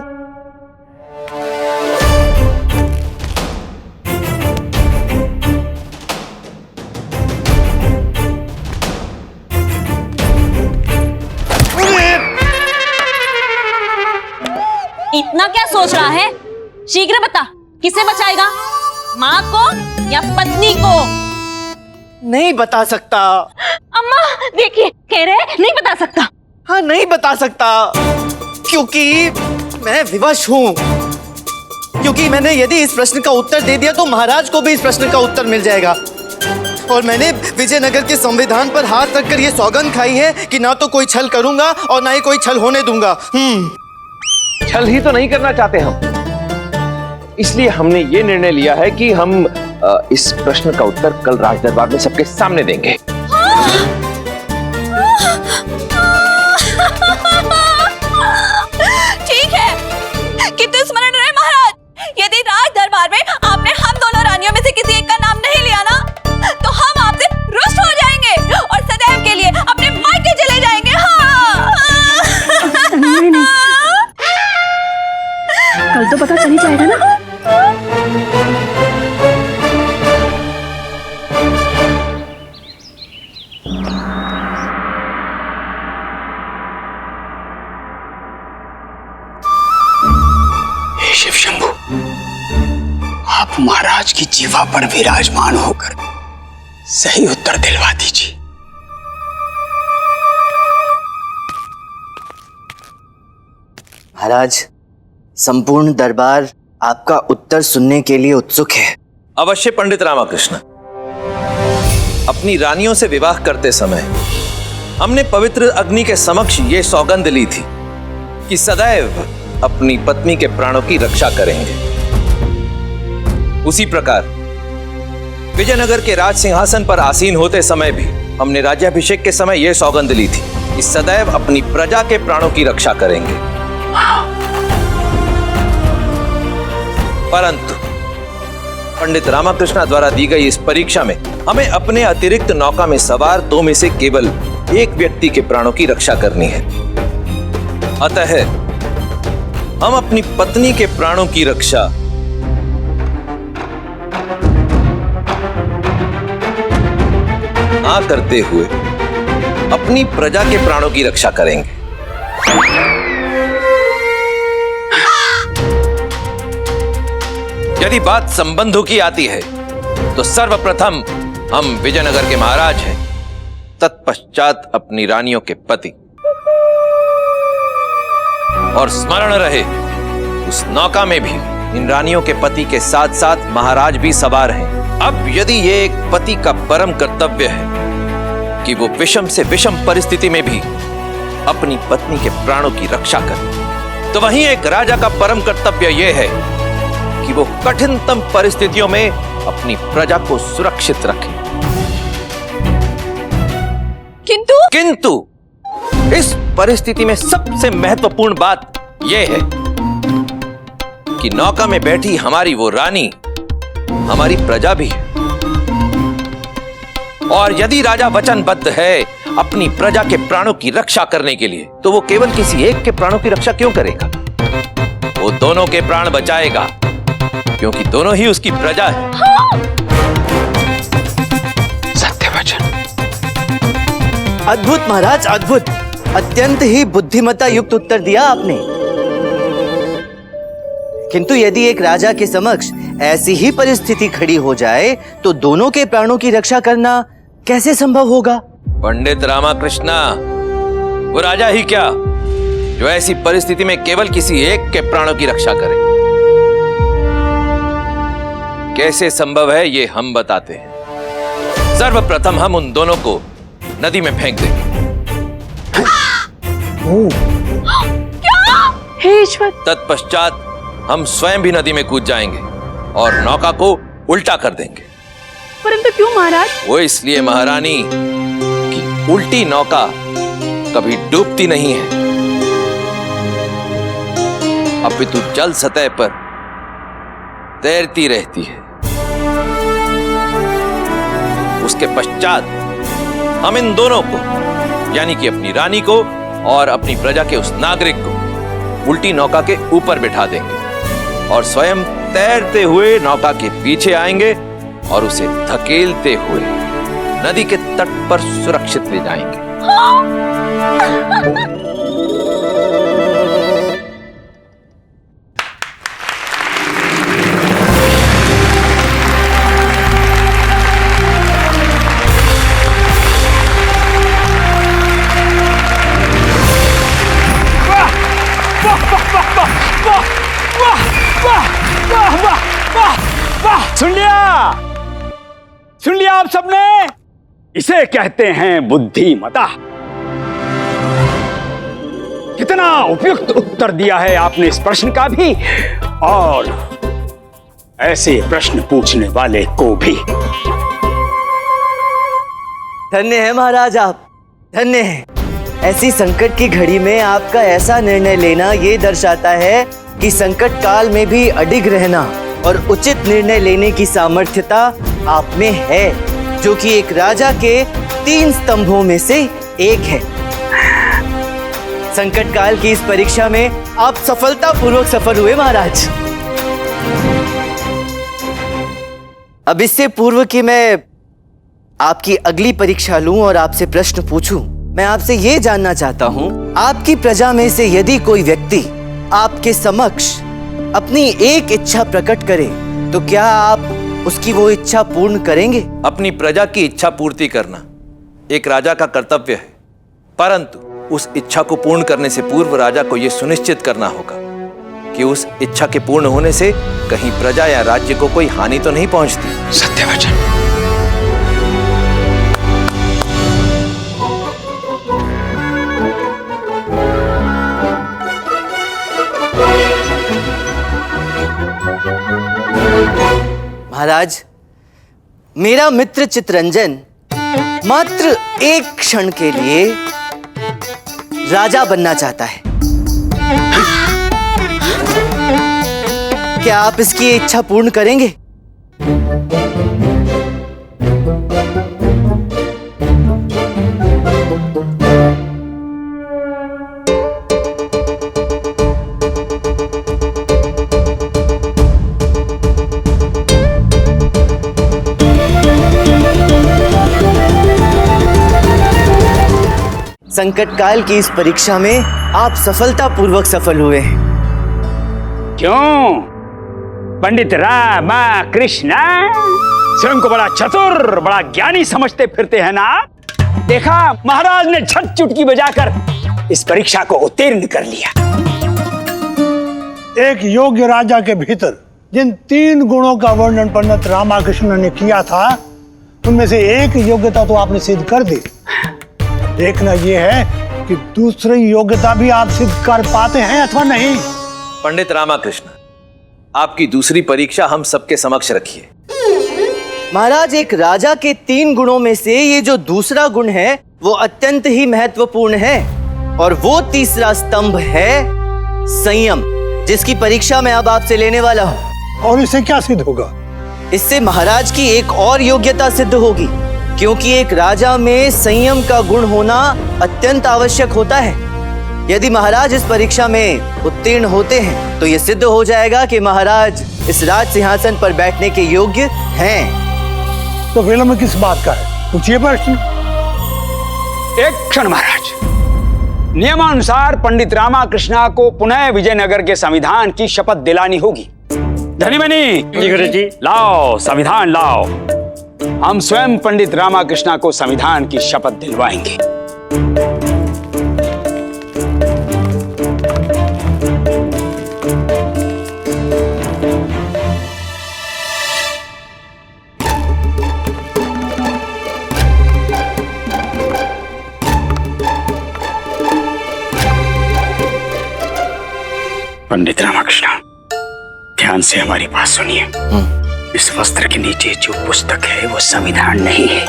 Speaker 10: इतना क्या सोच रहा है? शीघ्र बता, किसे बचाएगा? माँ को या पत्नी को?
Speaker 1: नहीं बता सकता।
Speaker 10: अम्मा देखिए, कह रहे नहीं बता सकता।
Speaker 1: हाँ, नहीं बता सकता क्योंकि मैं विवश हूँ। क्योंकि मैंने यदि इस प्रश्न का उत्तर दे दिया तो महाराज को भी इस प्रश्न का उत्तर मिल जाएगा। और मैंने विजयनगर के संविधान पर हाथ रखकर यह सौगंध खाई है कि ना तो कोई छल करूंगा और ना ही कोई छल होने दूंगा।
Speaker 8: छल ही तो नहीं करना चाहते हम, इसलिए हमने ये निर्णय लिया है कि हम इस प्रश्न का उत्तर कल राज दरबार में सबके सामने देंगे।
Speaker 10: ठीक है, किंतु स्मरण रहे महाराज, यदि राज दरबार में आपने हम दोनों रानियों में से किसी एक का नाम नहीं लिया ना तो हम आपसे रुष्ट हो जाएंगे और सदैव के लिए अपने मायके चले जाएंगे। हाँ।
Speaker 4: नहीं नहीं, कल तो पता चल ही जाएगा ना।
Speaker 6: शिव शंभु, आप महाराज की जीवा पर विराजमान होकर सही उत्तर दिलवा दीजिए।
Speaker 1: महाराज, संपूर्ण दरबार आपका उत्तर सुनने के लिए उत्सुक है।
Speaker 8: अवश्य पंडित रामाकृष्ण। अपनी रानियों से विवाह करते समय हमने पवित्र अग्नि के समक्ष ये सौगंध ली थी कि सदैव अपनी पत्नी के प्राणों की रक्षा करेंगे। उसी प्रकार विजयनगर के राज सिंहासन पर आसीन होते समय भी हमने राज्याभिषेक के समय यह सौगंध ली थी कि सदैव अपनी प्रजा के प्राणों की रक्षा करेंगे। परंतु पंडित रामाकृष्ण द्वारा दी गई इस परीक्षा में हमें अपने अतिरिक्त नौका में सवार दो में से केवल एक व्यक्ति के प्राणों की रक्षा करनी है। अतः हम अपनी पत्नी के प्राणों की रक्षा ना करते हुए अपनी प्रजा के प्राणों की रक्षा करेंगे। यदि बात संबंधों की आती है तो सर्वप्रथम हम विजयनगर के महाराज हैं, तत्पश्चात अपनी रानियों के पति। और स्मरण रहे, उस नौका में भी इन रानियों के पति के साथ साथ महाराज भी सवार हैं। अब यदि ये एक पति का परम कर्तव्य है कि वो विषम से विषम परिस्थिति में भी अपनी पत्नी के प्राणों की रक्षा करे, तो वहीं एक राजा का परम कर्तव्य यह है कि वो कठिनतम परिस्थितियों में अपनी प्रजा को सुरक्षित रखे। किंतु इस परिस्थिति में सबसे महत्वपूर्ण बात यह है कि नौका में बैठी हमारी वो रानी हमारी प्रजा भी है, और यदि राजा वचनबद्ध है अपनी प्रजा के प्राणों की रक्षा करने के लिए, तो वो केवल किसी एक के प्राणों की रक्षा क्यों करेगा? वो दोनों के प्राण बचाएगा, क्योंकि दोनों ही उसकी प्रजा है।
Speaker 5: सत्यवचन।
Speaker 1: अद्भुत महाराज, अद्भुत। अत्यंत ही बुद्धिमत्ता युक्त उत्तर दिया आपने। किंतु यदि एक राजा के समक्ष ऐसी ही परिस्थिति खड़ी हो जाए तो दोनों के प्राणों की रक्षा करना कैसे संभव होगा?
Speaker 8: पंडित रामाकृष्णा, वो राजा ही क्या जो ऐसी परिस्थिति में केवल किसी एक के प्राणों की रक्षा करे। कैसे संभव है ये हम बताते हैं। सर्वप्रथम हम उन दोनों को नदी में फेंक देंगे।
Speaker 4: हे ईश्वर!
Speaker 8: तत्पश्चात हम स्वयं भी नदी में कूद जाएंगे और नौका को उल्टा कर देंगे।
Speaker 4: परंतु क्यों महाराज?
Speaker 8: वो इसलिए महारानी कि उल्टी नौका कभी डूबती नहीं है, अपितु जल सतह पर तैरती रहती है। उसके पश्चात हम इन दोनों को, यानी कि अपनी रानी को और अपनी प्रजा के उस नागरिक को उल्टी नौका के ऊपर बिठा देंगे और स्वयं तैरते हुए नौका के पीछे आएंगे और उसे धकेलते हुए नदी के तट पर सुरक्षित ले जाएंगे।
Speaker 7: सुन लिया आप सबने? इसे कहते हैं बुद्धिमता। कितना उपयुक्त उत्तर दिया है आपने इस प्रश्न का भी, और ऐसे प्रश्न पूछने वाले को भी।
Speaker 1: धन्य है महाराज आप, धन्य है। ऐसी संकट की घड़ी में आपका ऐसा निर्णय लेना ये दर्शाता है कि संकट काल में भी अडिग रहना और उचित निर्णय लेने की सामर्थ्यता आप में है, जो कि एक राजा के 3 स्तंभों में से एक है। संकट काल की इस परीक्षा में आप सफलतापूर्वक सफल हुए महाराज। अब इससे पूर्व कि मैं आपकी अगली परीक्षा लूं और आपसे प्रश्न पूछूं, मैं आपसे ये जानना चाहता हूं, आपकी प्रजा में से यदि कोई व्यक्ति आपके समक्ष अपनी एक इच्छा प्रकट करे तो क्या आप उसकी वो इच्छा पूर्ण करेंगे?
Speaker 8: अपनी प्रजा की इच्छा पूर्ति करना एक राजा का कर्तव्य है, परंतु उस इच्छा को पूर्ण करने से पूर्व राजा को यह सुनिश्चित करना होगा कि उस इच्छा के पूर्ण होने से कहीं प्रजा या राज्य को कोई हानि तो नहीं पहुंचती।
Speaker 5: सत्यवचन।
Speaker 1: महाराज, मेरा मित्र चित्रंजन मात्र एक क्षण के लिए राजा बनना चाहता है। क्या आप इसकी इच्छा पूर्ण करेंगे? संकट काल की इस परीक्षा में आप सफलतापूर्वक सफल हुए हैं।
Speaker 7: क्यों? पंडित रामाकृष्ण स्वयं को बड़ा चतुर, बड़ा ज्ञानी समझते फिरते हैं ना? देखा, महाराज ने झट चुटकी बजाकर इस परीक्षा को उत्तीर्ण कर लिया।
Speaker 9: एक योग्य राजा के भीतर जिन 3 गुणों का वर्णन पंडित रामाकृष्ण ने किया था, उनमें से एक योग्यता तो आपने सिद्ध कर दी। देखना ये है कि दूसरी योग्यता भी आप सिद्ध कर पाते हैं अथवा नहीं।
Speaker 8: पंडित रामाकृष्ण, आपकी दूसरी परीक्षा हम सबके समक्ष रखिए।
Speaker 1: महाराज, एक राजा के 3 गुणों में से ये जो दूसरा गुण है वो अत्यंत ही महत्वपूर्ण है, और वो तीसरा स्तंभ है संयम, जिसकी परीक्षा मैं अब आपसे लेने वाला हूँ।
Speaker 9: और इससे क्या सिद्ध होगा?
Speaker 1: इससे महाराज की एक और योग्यता सिद्ध होगी, क्योंकि एक राजा में संयम का गुण होना अत्यंत आवश्यक होता है। यदि महाराज इस परीक्षा में उत्तीर्ण होते हैं तो यह सिद्ध हो जाएगा कि महाराज इस राज सिंहासन पर बैठने के योग्य हैं।
Speaker 9: तो विलंब किस बात का है? पूछिए प्रश्न।
Speaker 7: एक क्षण महाराज, नियमानुसार पंडित रामाकृष्णा को पुनः विजयनगर के संविधान की शपथ दिलानी होगी। धनीमनी जी, गुरु जी, लाओ संविधान लाओ। हम स्वयं पंडित रामाकृष्णा को संविधान की शपथ दिलवाएंगे। पंडित रामाकृष्ण, ध्यान से हमारी बात सुनिए। इस वस्त्र के नीचे जो पुस्तक है वो संविधान नहीं है,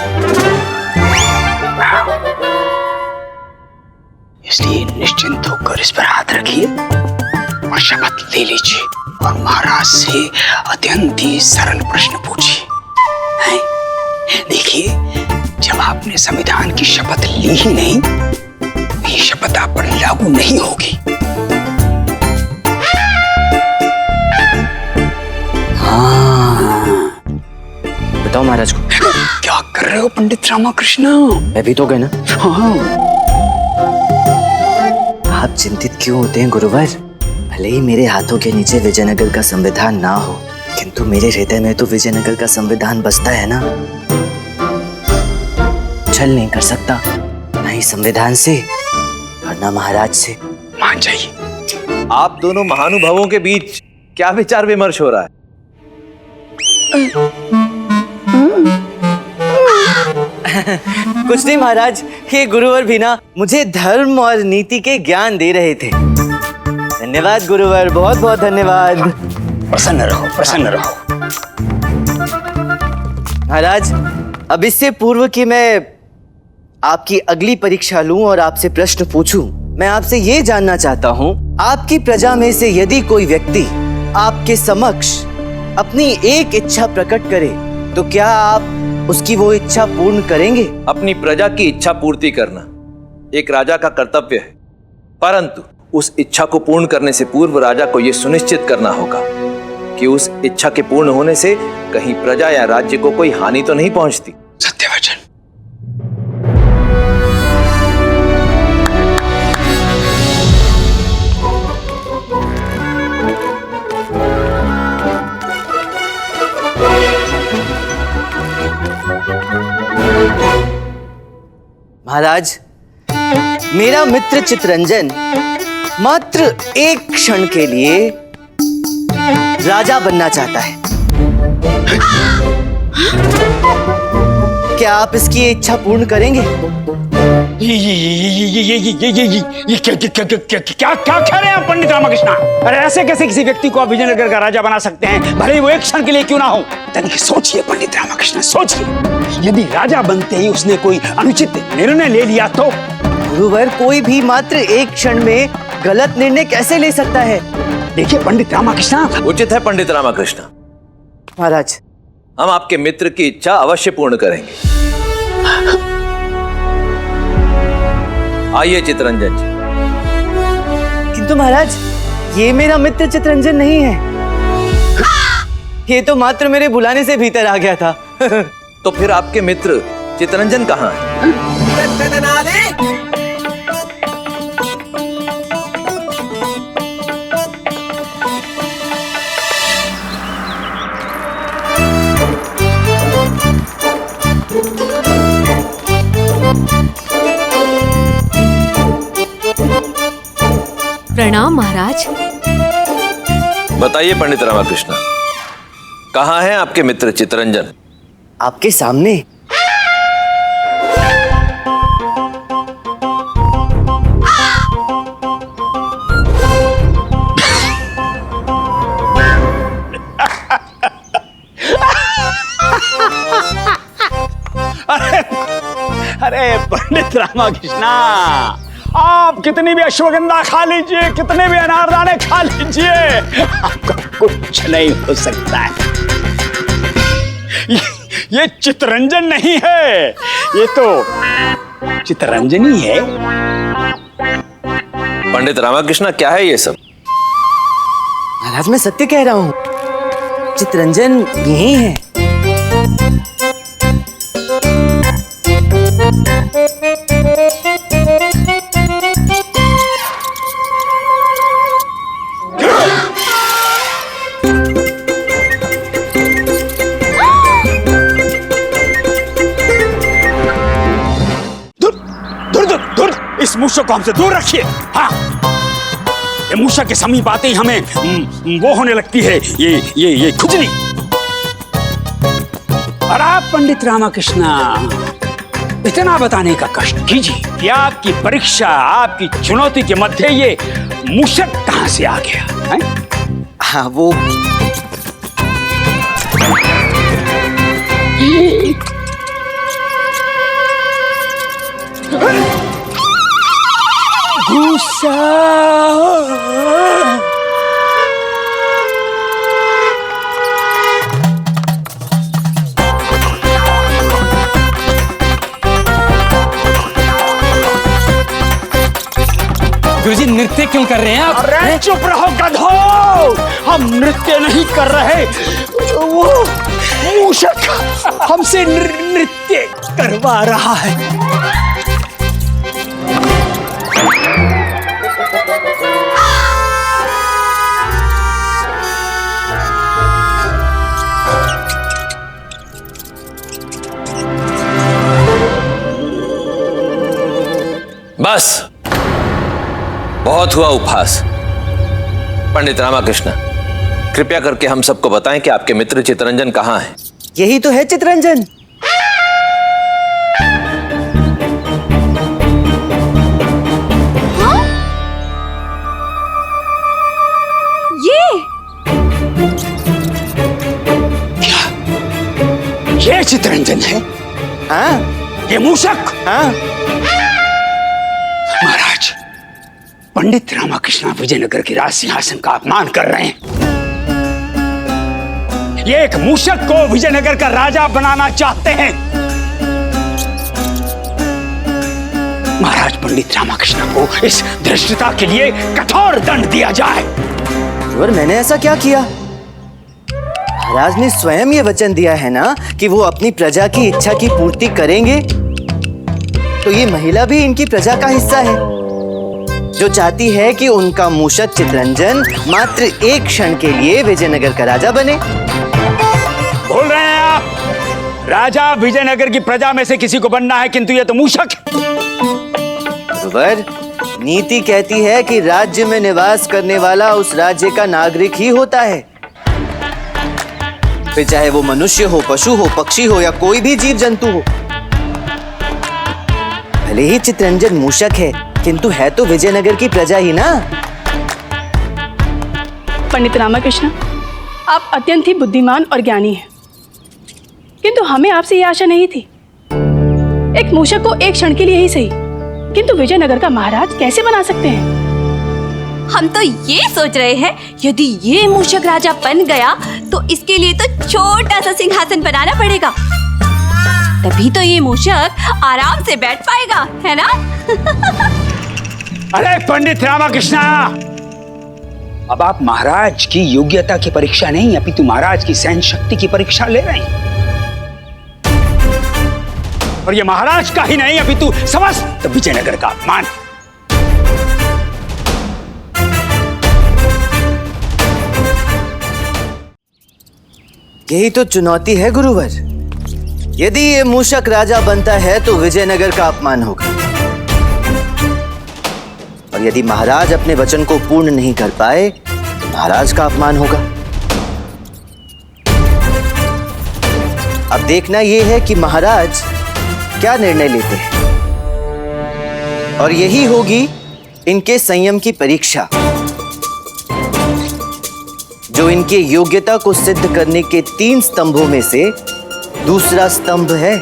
Speaker 7: इसलिए निश्चिंत होकर इस पर हाथ रखिए और शपथ ले लीजिए, और महाराज से अत्यंत ही सरल प्रश्न पूछिए। देखिए, जब आपने संविधान की शपथ ली ही नहीं, ये शपथ आप पर लागू नहीं होगी।
Speaker 1: बताओ महाराज को।
Speaker 7: क्या कर रहे हो पंडित रामाकृष्ण?
Speaker 1: मैं भी तो गए ना।
Speaker 7: हाँ।
Speaker 1: आप चिंतित क्यों होते हैं गुरुवर? भले ही मेरे हाथों के नीचे विजयनगर का संविधान ना हो, किंतु मेरे हृदय में तो विजयनगर का संविधान बसता है ना। छल नहीं कर सकता, ना ही संविधान से और ना महाराज से।
Speaker 7: मान जाइए।
Speaker 8: आप दोनों महानुभावों के बीच क्या विचार विमर्श हो रहा है?
Speaker 1: कुछ नहीं महाराज, ये गुरुवर भी ना मुझे धर्म और नीति के ज्ञान दे रहे थे। धन्यवाद गुरुवर, बहुत बहुत धन्यवाद।
Speaker 7: प्रसन्न रहो, प्रसन्न रहो।
Speaker 1: महाराज, अब इससे पूर्व कि मैं आपकी अगली परीक्षा लूं और आपसे प्रश्न पूछूं, मैं आपसे ये जानना चाहता हूं, आपकी प्रजा में से यदि कोई व्यक्ति आपके समक्ष अपनी एक इच्छा प्रकट करे तो क्या आप उसकी वो इच्छा पूर्ण करेंगे?
Speaker 8: अपनी प्रजा की इच्छा पूर्ति करना एक राजा का कर्तव्य है, परंतु उस इच्छा को पूर्ण करने से पूर्व राजा को यह सुनिश्चित करना होगा कि उस इच्छा के पूर्ण होने से कहीं प्रजा या राज्य को कोई हानि तो नहीं पहुंचती।
Speaker 7: सत्यवचन।
Speaker 1: महाराज, मेरा मित्र चितरंजन मात्र एक क्षण के लिए राजा बनना चाहता है। क्या आप इसकी इच्छा पूर्ण करेंगे?
Speaker 7: ये क्या कह रहे हैं पंडित रामाकृष्ण? अरे ऐसे कैसे किसी व्यक्ति को आप विजयनगर का राजा बना सकते हैं, भले ही वो एक क्षण के लिए क्यों ना हो? तनिक सोचिए पंडित रामाकृष्ण, सोचिए। यदि राजा बनते ही उसने कोई अनुचित निर्णय ले लिया तो?
Speaker 1: गुरुवर, कोई भी मात्र एक क्षण में गलत निर्णय कैसे ले सकता है?
Speaker 7: देखिए पंडित रामाकृष्ण,
Speaker 8: उचित है पंडित रामाकृष्ण।
Speaker 1: महाराज,
Speaker 8: हम आपके मित्र की इच्छा अवश्य पूर्ण करेंगे। आइए चितरंजन जी।
Speaker 1: किंतु महाराज, ये मेरा मित्र चितरंजन नहीं है। ये तो मात्र मेरे बुलाने से भीतर आ गया था।
Speaker 8: तो फिर आपके मित्र चितरंजन कहाँ है?
Speaker 10: प्रणाम महाराज।
Speaker 8: बताइए पंडित रामाकृष्ण, कहाँ है आपके मित्र चितरंजन?
Speaker 1: आपके सामने।
Speaker 7: अरे पंडित रामाकृष्णा, आप कितनी भी अश्वगंधा खा लीजिए, कितने भी अनारदाने खा लीजिए, आपका कुछ नहीं हो सकता है। ये चितरंजन नहीं है, ये तो चितरंजनी है।
Speaker 8: पंडित रामाकृष्णा, क्या है ये सब?
Speaker 1: महाराज मैं सत्य कह रहा हूँ, चितरंजन यही है।
Speaker 7: दूर, इस मूषक को हमसे दूर रखिए। हाँ, ये मूषक के समीप आते ही हमें वो होने लगती है, ये खुजली। और आप पंडित रामाकृष्णा, इतना बताने का कष्ट कीजिए कि आपकी परीक्षा, आपकी चुनौती के मध्य ये मूषक कहां से आ गया है?
Speaker 1: हाँ वो
Speaker 7: गुस्सा।
Speaker 2: गुरुजी नृत्य क्यों कर रहे हैं आप?
Speaker 7: अरे चुप रहो गधो, हम नृत्य नहीं कर रहे, वो मूषक हमसे नृत्य करवा रहा है।
Speaker 8: बस बहुत हुआ उपहास। पंडित रामाकृष्ण, कृपया करके हम सबको बताएं कि आपके मित्र चितरंजन कहाँ हैं?
Speaker 1: यही तो है चितरंजन।
Speaker 3: हाँ?
Speaker 7: ये चितरंजन है?
Speaker 1: हाँ
Speaker 7: ये मूषक?
Speaker 1: हाँ।
Speaker 7: महाराज, पंडित रामाकृष्ण विजयनगर के राज सिंहासन का अपमान कर रहे हैं। ये एक मूषक को विजयनगर का राजा बनाना चाहते हैं। महाराज, पंडित रामाकृष्ण को इस धृष्टता के लिए कठोर दंड दिया जाए।
Speaker 1: और मैंने ऐसा क्या किया? महाराज ने स्वयं ये वचन दिया है ना कि वो अपनी प्रजा की इच्छा की पूर्ति करेंगे। तो ये महिला भी इनकी प्रजा का हिस्सा है, जो चाहती है कि उनका मूषक चितरंजन मात्र एक क्षण के लिए विजयनगर का राजा बने।
Speaker 7: बोल रहे हैं आप, राजा विजयनगर की प्रजा में से किसी को बनना है, किंतु ये तो मूषक है।
Speaker 1: गुरुवर, नीति कहती है कि राज्य में निवास करने वाला उस राज्य का नागरिक ही होता है, फिर चाहे वो मनुष्य हो, पशु हो, पक्षी हो या कोई भी जीव जंतु हो। भले ही चितरंजन मूषक है, किंतु है तो विजयनगर की प्रजा ही ना।
Speaker 11: पंडित रामाकृष्ण, आप अत्यंत ही बुद्धिमान और ज्ञानी हैं, किंतु हमें आपसे ये आशा नहीं थी। एक मूषक को एक क्षण के लिए ही सही, किंतु विजयनगर का महाराज कैसे बना सकते हैं?
Speaker 3: हम तो ये सोच रहे हैं, यदि ये मूषक राजा बन गया तो इसके लिए तो छोटा सा सिंहासन बनाना पड़ेगा, तभी तो ये मूषक आराम से बैठ पाएगा, है ना?
Speaker 7: अरे पंडित रामाकृष्ण, अब आप महाराज की योग्यता की परीक्षा नहीं, अपितु महाराज की सहन शक्ति की परीक्षा ले रहे हैं। और ये महाराज का ही नहीं, अपितु समस्त विजयनगर का अपमान।
Speaker 1: यही तो चुनौती है गुरुवर। यदि ये मूषक राजा बनता है तो विजयनगर का अपमान होगा, और यदि महाराज अपने वचन को पूर्ण नहीं कर पाए तो महाराज का अपमान होगा। अब देखना यह है कि महाराज क्या निर्णय लेते हैं, और यही होगी इनके संयम की परीक्षा, जो इनके योग्यता को सिद्ध करने के 3 स्तंभों में से दूसरा स्तंभ है।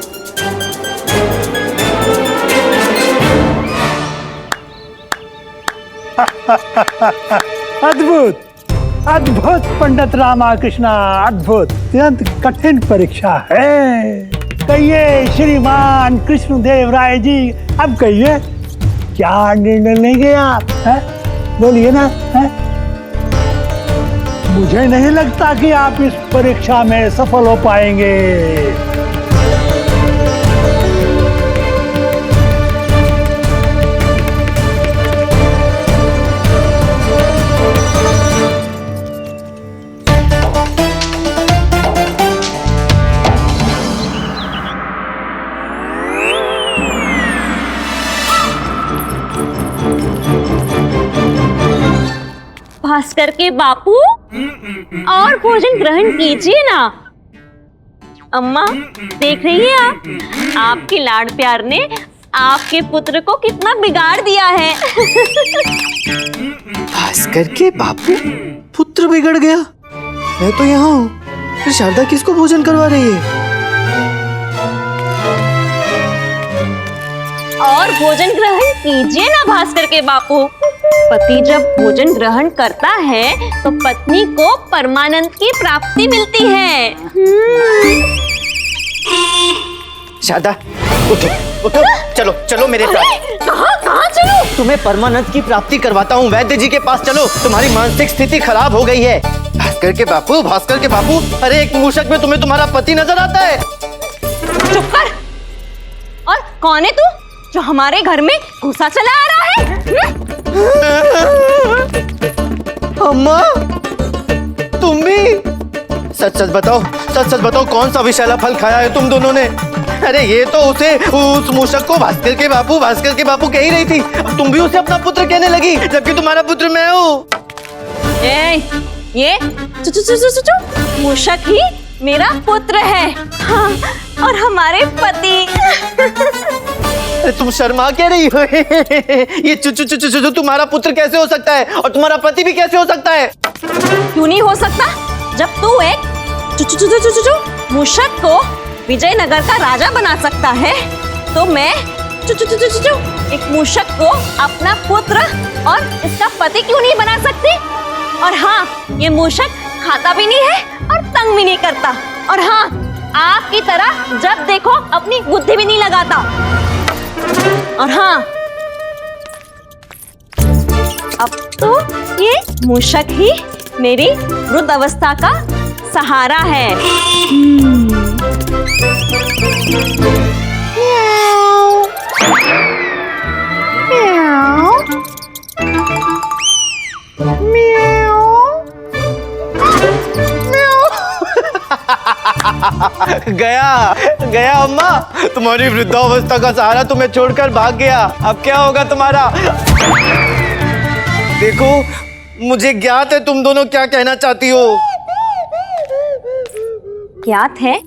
Speaker 9: अद्भुत अद्भुत पंडित रामाकृष्ण, अद्भुत। अत्यंत कठिन परीक्षा है। कहिए श्रीमान कृष्णदेव राय जी, अब कहिए क्या निर्णय लेंगे आप, है? बोलिए ना, है? मुझे नहीं लगता कि आप इस परीक्षा में सफल हो पाएंगे।
Speaker 4: भास्कर के बापू, और भोजन ग्रहण कीजिए ना। अम्मा देख रही हैं आप, आपके लाड प्यार ने आपके पुत्र को कितना बिगाड़ दिया है।
Speaker 1: भास्कर के बापू पुत्र बिगड़ गया? मैं तो यहाँ हूँ, फिर शारदा किसको भोजन करवा रही है?
Speaker 4: और भोजन ग्रहण कीजिए ना भास्कर के बापू। पति जब भोजन ग्रहण करता है तो पत्नी को परमानंद की प्राप्ति मिलती है।
Speaker 1: शारदा उठो उठो, चलो चलो मेरे साथ।
Speaker 4: कहाँ चलो?
Speaker 1: तुम्हें परमानंद की प्राप्ति करवाता हूँ, वैद्य जी के पास चलो। तुम्हारी मानसिक स्थिति खराब हो गई है। भास्कर के बापू, अरे एक मूषक में तुम्हें तुम्हारा पति नजर आता है।
Speaker 4: चुप कर। और कौन है तू जो हमारे घर में घुसा चला आ रहा है?
Speaker 1: अम्मा तुम भी सच सच बताओ कौन सा विषैला फल खाया है तुम दोनों ने? अरे ये तो उस मूषक को भास्कर के बापू कह ही रही थी, अब तुम भी उसे अपना पुत्र कहने लगी, जबकि तुम्हारा पुत्र मैं हूँ।
Speaker 4: ये मूषक ही मेरा पुत्र है, हाँ, और हमारे पति।
Speaker 1: अरे तुम शर्मा क्या रही हो? ये चु तुम्हारा पुत्र कैसे हो सकता है और तुम्हारा पति भी कैसे हो सकता है?
Speaker 4: क्यों नहीं हो सकता? जब तू एक मूषक को विजयनगर का राजा बना सकता है, तो मैं एक मूषक को अपना पुत्र और इसका पति क्यों नहीं बना सकती? और हाँ, ये मूषक खाता भी नहीं है और तंग भी नहीं करता, और हाँ, आपकी तरह जब देखो अपनी बुद्धि भी नहीं लगाता। और हाँ, अब तो ये मूषक ही मेरी वृद्ध अवस्था का सहारा है।
Speaker 1: गया अम्मा, तुम्हारी वृद्धावस्था का सहारा तुम्हें छोड़कर भाग गया। अब क्या होगा तुम्हारा? देखो, मुझे ज्ञात है तुम दोनों क्या कहना चाहती हो।
Speaker 4: ज्ञात है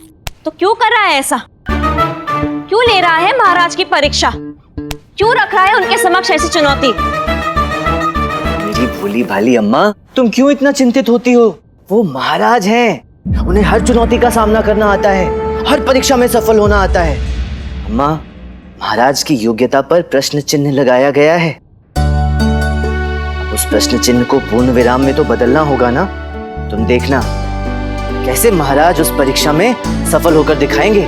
Speaker 4: तो क्यों कर रहा है ऐसा? क्यों ले रहा है महाराज की परीक्षा? क्यों रख रहा है उनके समक्ष ऐसी चुनौती?
Speaker 1: मेरी भोली भाली अम्मा, तुम क्यों इतना चिंतित होती हो? वो महाराज हैं, उन्हें हर चुनौती का सामना करना आता है, हर परीक्षा में सफल होना आता है। अम्मा, महाराज की योग्यता पर प्रश्न चिन्ह लगाया गया है। उस प्रश्न चिन्ह को पूर्ण विराम में तो बदलना होगा ना। तुम देखना कैसे महाराज उस परीक्षा में सफल होकर दिखाएंगे।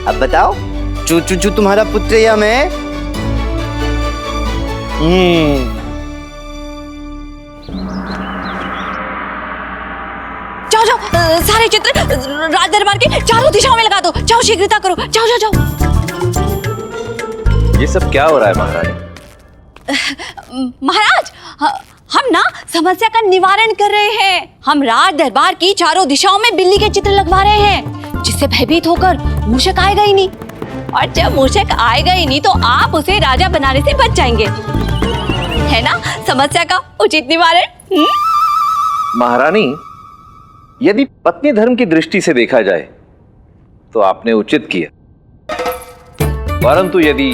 Speaker 1: अब बताओ, चू तुम्हारा पुत्र या मैं?
Speaker 3: जाओ सारे चित्र राज दरबार के चारों दिशाओं में लगा दो। जाओ, शीघ्रता करो, जाओ।
Speaker 8: ये सब क्या हो रहा है महारानी?
Speaker 3: महाराज, हम ना समस्या का निवारण कर रहे हैं। हम राज दरबार की चारों दिशाओं में बिल्ली के चित्र लगवा रहे हैं, जिससे भयभीत होकर मूषक आएगा ही नहीं। और जब मूषक आएगा ही नहीं तो आप उसे राजा बनाने से बच जाएंगे, है ना? समस्या का उचित निवारण।
Speaker 8: महारानी, यदि पत्नी धर्म की दृष्टि से देखा जाए तो आपने उचित किया, परंतु यदि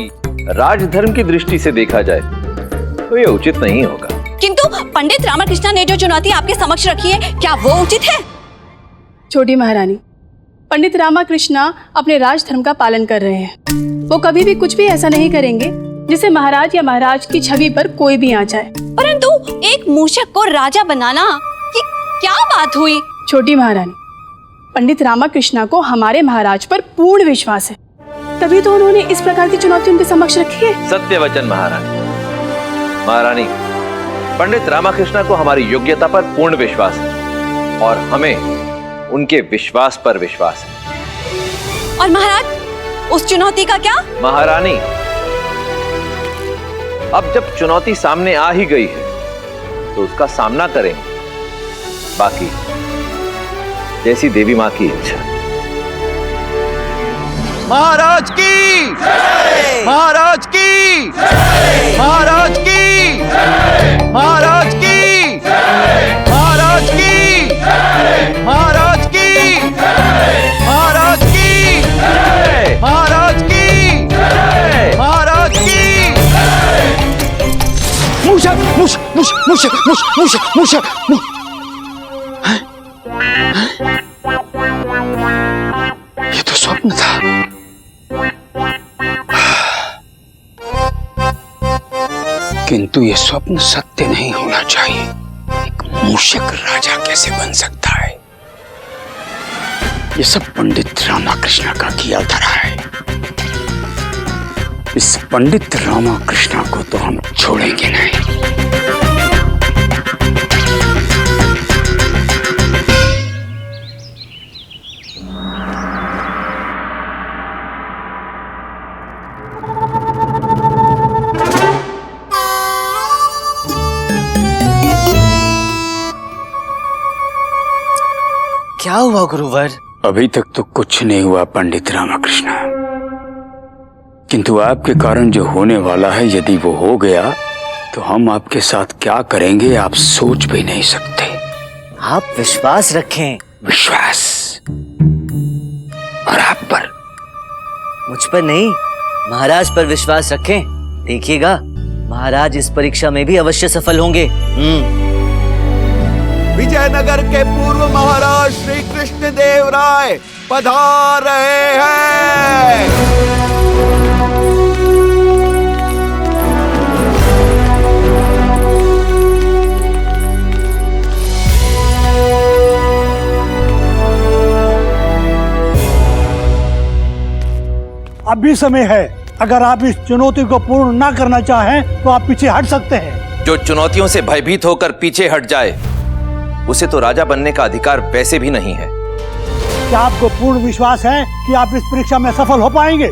Speaker 8: राजधर्म की दृष्टि से देखा जाए तो यह उचित नहीं होगा।
Speaker 3: किंतु पंडित रामाकृष्ण ने जो चुनौती आपके समक्ष रखी है, क्या वो उचित है?
Speaker 11: छोटी महारानी, पंडित रामाकृष्णा अपने राज धर्म का पालन कर रहे हैं। वो कभी भी कुछ भी ऐसा नहीं करेंगे जिससे महाराज या महाराज की छवि पर कोई भी आ जाए।
Speaker 10: परंतु एक मूषक को राजा बनाना, ये क्या बात हुई?
Speaker 11: छोटी महारानी, पंडित रामाकृष्णा को हमारे महाराज पर पूर्ण विश्वास है, तभी तो उन्होंने इस प्रकार की चुनौती उनके समक्ष रखी है।
Speaker 8: सत्य वचन महारानी। महारानी, पंडित रामाकृष्णा को हमारी योग्यता पर पूर्ण विश्वास है और हमें उनके विश्वास पर विश्वास है।
Speaker 10: और महाराज, उस चुनौती का क्या?
Speaker 8: महारानी, अब जब चुनौती सामने आ ही गई है तो उसका सामना करेंगे। बाकी जैसी देवी मां की इच्छा।
Speaker 1: महाराज की महाराज की महाराज की महाराज की महाराज की महाराज की महाराज की महाराज की महाराज की। मूषक मूषक मूषक मूषक मूषक मूषक। ये तो स्वप्न था।
Speaker 6: किंतु ये स्वप्न सत्य नहीं होना चाहिए। एक मूषक राजा कैसे बन सकता है? ये सब पंडित रामाकृष्णा का किया धरा है। इस पंडित रामाकृष्णा को तो हम छोड़ेंगे नहीं।
Speaker 1: क्या हुआ गुरुवर?
Speaker 6: अभी तक तो कुछ नहीं हुआ पंडित रामाकृष्णा, किंतु आपके कारण जो होने वाला है, यदि वो हो गया तो हम आपके साथ क्या करेंगे आप सोच भी नहीं सकते।
Speaker 1: आप विश्वास रखें।
Speaker 6: विश्वास? और आप पर?
Speaker 1: मुझ पर नहीं, महाराज पर विश्वास रखें। देखिएगा, महाराज इस परीक्षा में भी अवश्य सफल होंगे।
Speaker 12: विजयनगर के पूर्व महाराज श्री कृष्ण देव राय पधार रहे हैं।
Speaker 9: अब भी समय है। अगर आप इस चुनौती को पूर्ण ना करना चाहें तो आप पीछे हट सकते हैं।
Speaker 8: जो चुनौतियों से भयभीत होकर पीछे हट जाए उसे तो राजा बनने का अधिकार वैसे भी नहीं है।
Speaker 9: क्या आपको पूर्ण विश्वास है कि आप इस परीक्षा में सफल हो पाएंगे?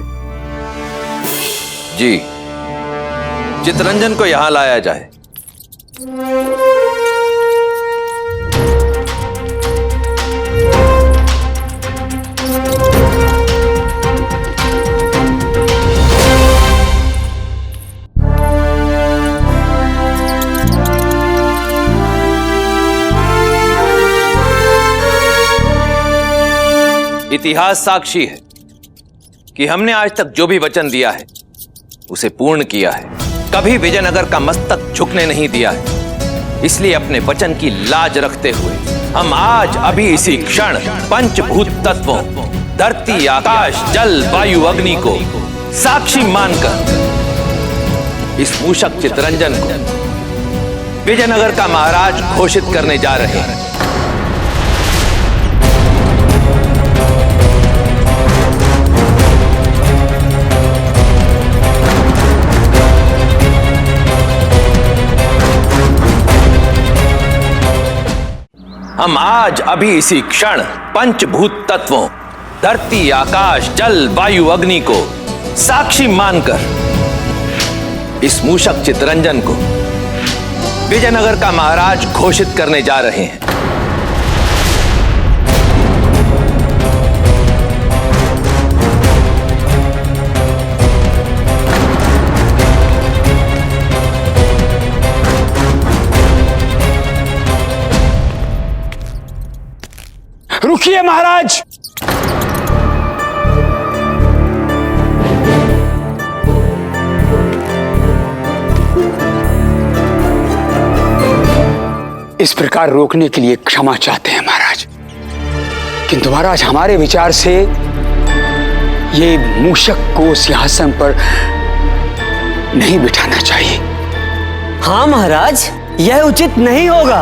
Speaker 8: जी, चितरंजन को यहां लाया जाए। इतिहास साक्षी है कि हमने आज तक जो भी वचन दिया है उसे पूर्ण किया है। कभी विजयनगर का मस्तक झुकने नहीं दिया है। इसलिए अपने वचन की लाज रखते हुए हम आज अभी इसी क्षण पंचभूत तत्वों धरती, आकाश, जल, वायु, अग्नि को साक्षी मानकर इस मूषक चितरंजन को विजयनगर का महाराज घोषित करने जा रहे हैं। हम आज अभी इसी क्षण पंचभूत तत्वों धरती, आकाश, जल, वायु, अग्नि को साक्षी मानकर इस मूषक चितरंजन को विजयनगर का महाराज घोषित करने जा रहे हैं।
Speaker 6: रुकिए महाराज। इस प्रकार रोकने के लिए क्षमा चाहते हैं महाराज, किंतु महाराज हमारे विचार से ये मूषक को सिंहासन पर नहीं बिठाना चाहिए।
Speaker 1: हाँ महाराज, यह उचित नहीं होगा।